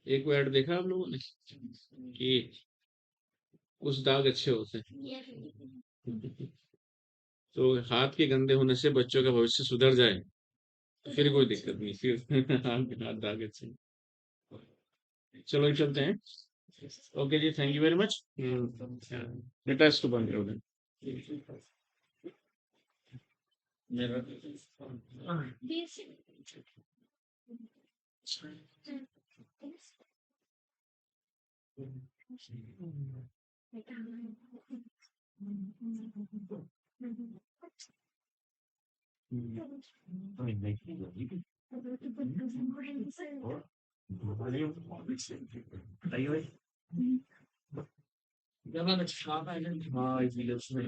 [SPEAKER 1] एक वर्ड देखा आप लोगों ने कि कुछ दाग अच्छे होते हैं। तो हाथ के गंदे होने से बच्चों का भविष्य सुधर जाए तो फिर कोई दिक्कत नहीं, फिर हाथ दाग अच्छे। चलो चलते हैं। ओके जी, थैंक यू वेरी मच। बेटा इसको बंद कर दें मेरा। हाँ इसीलिए उसमें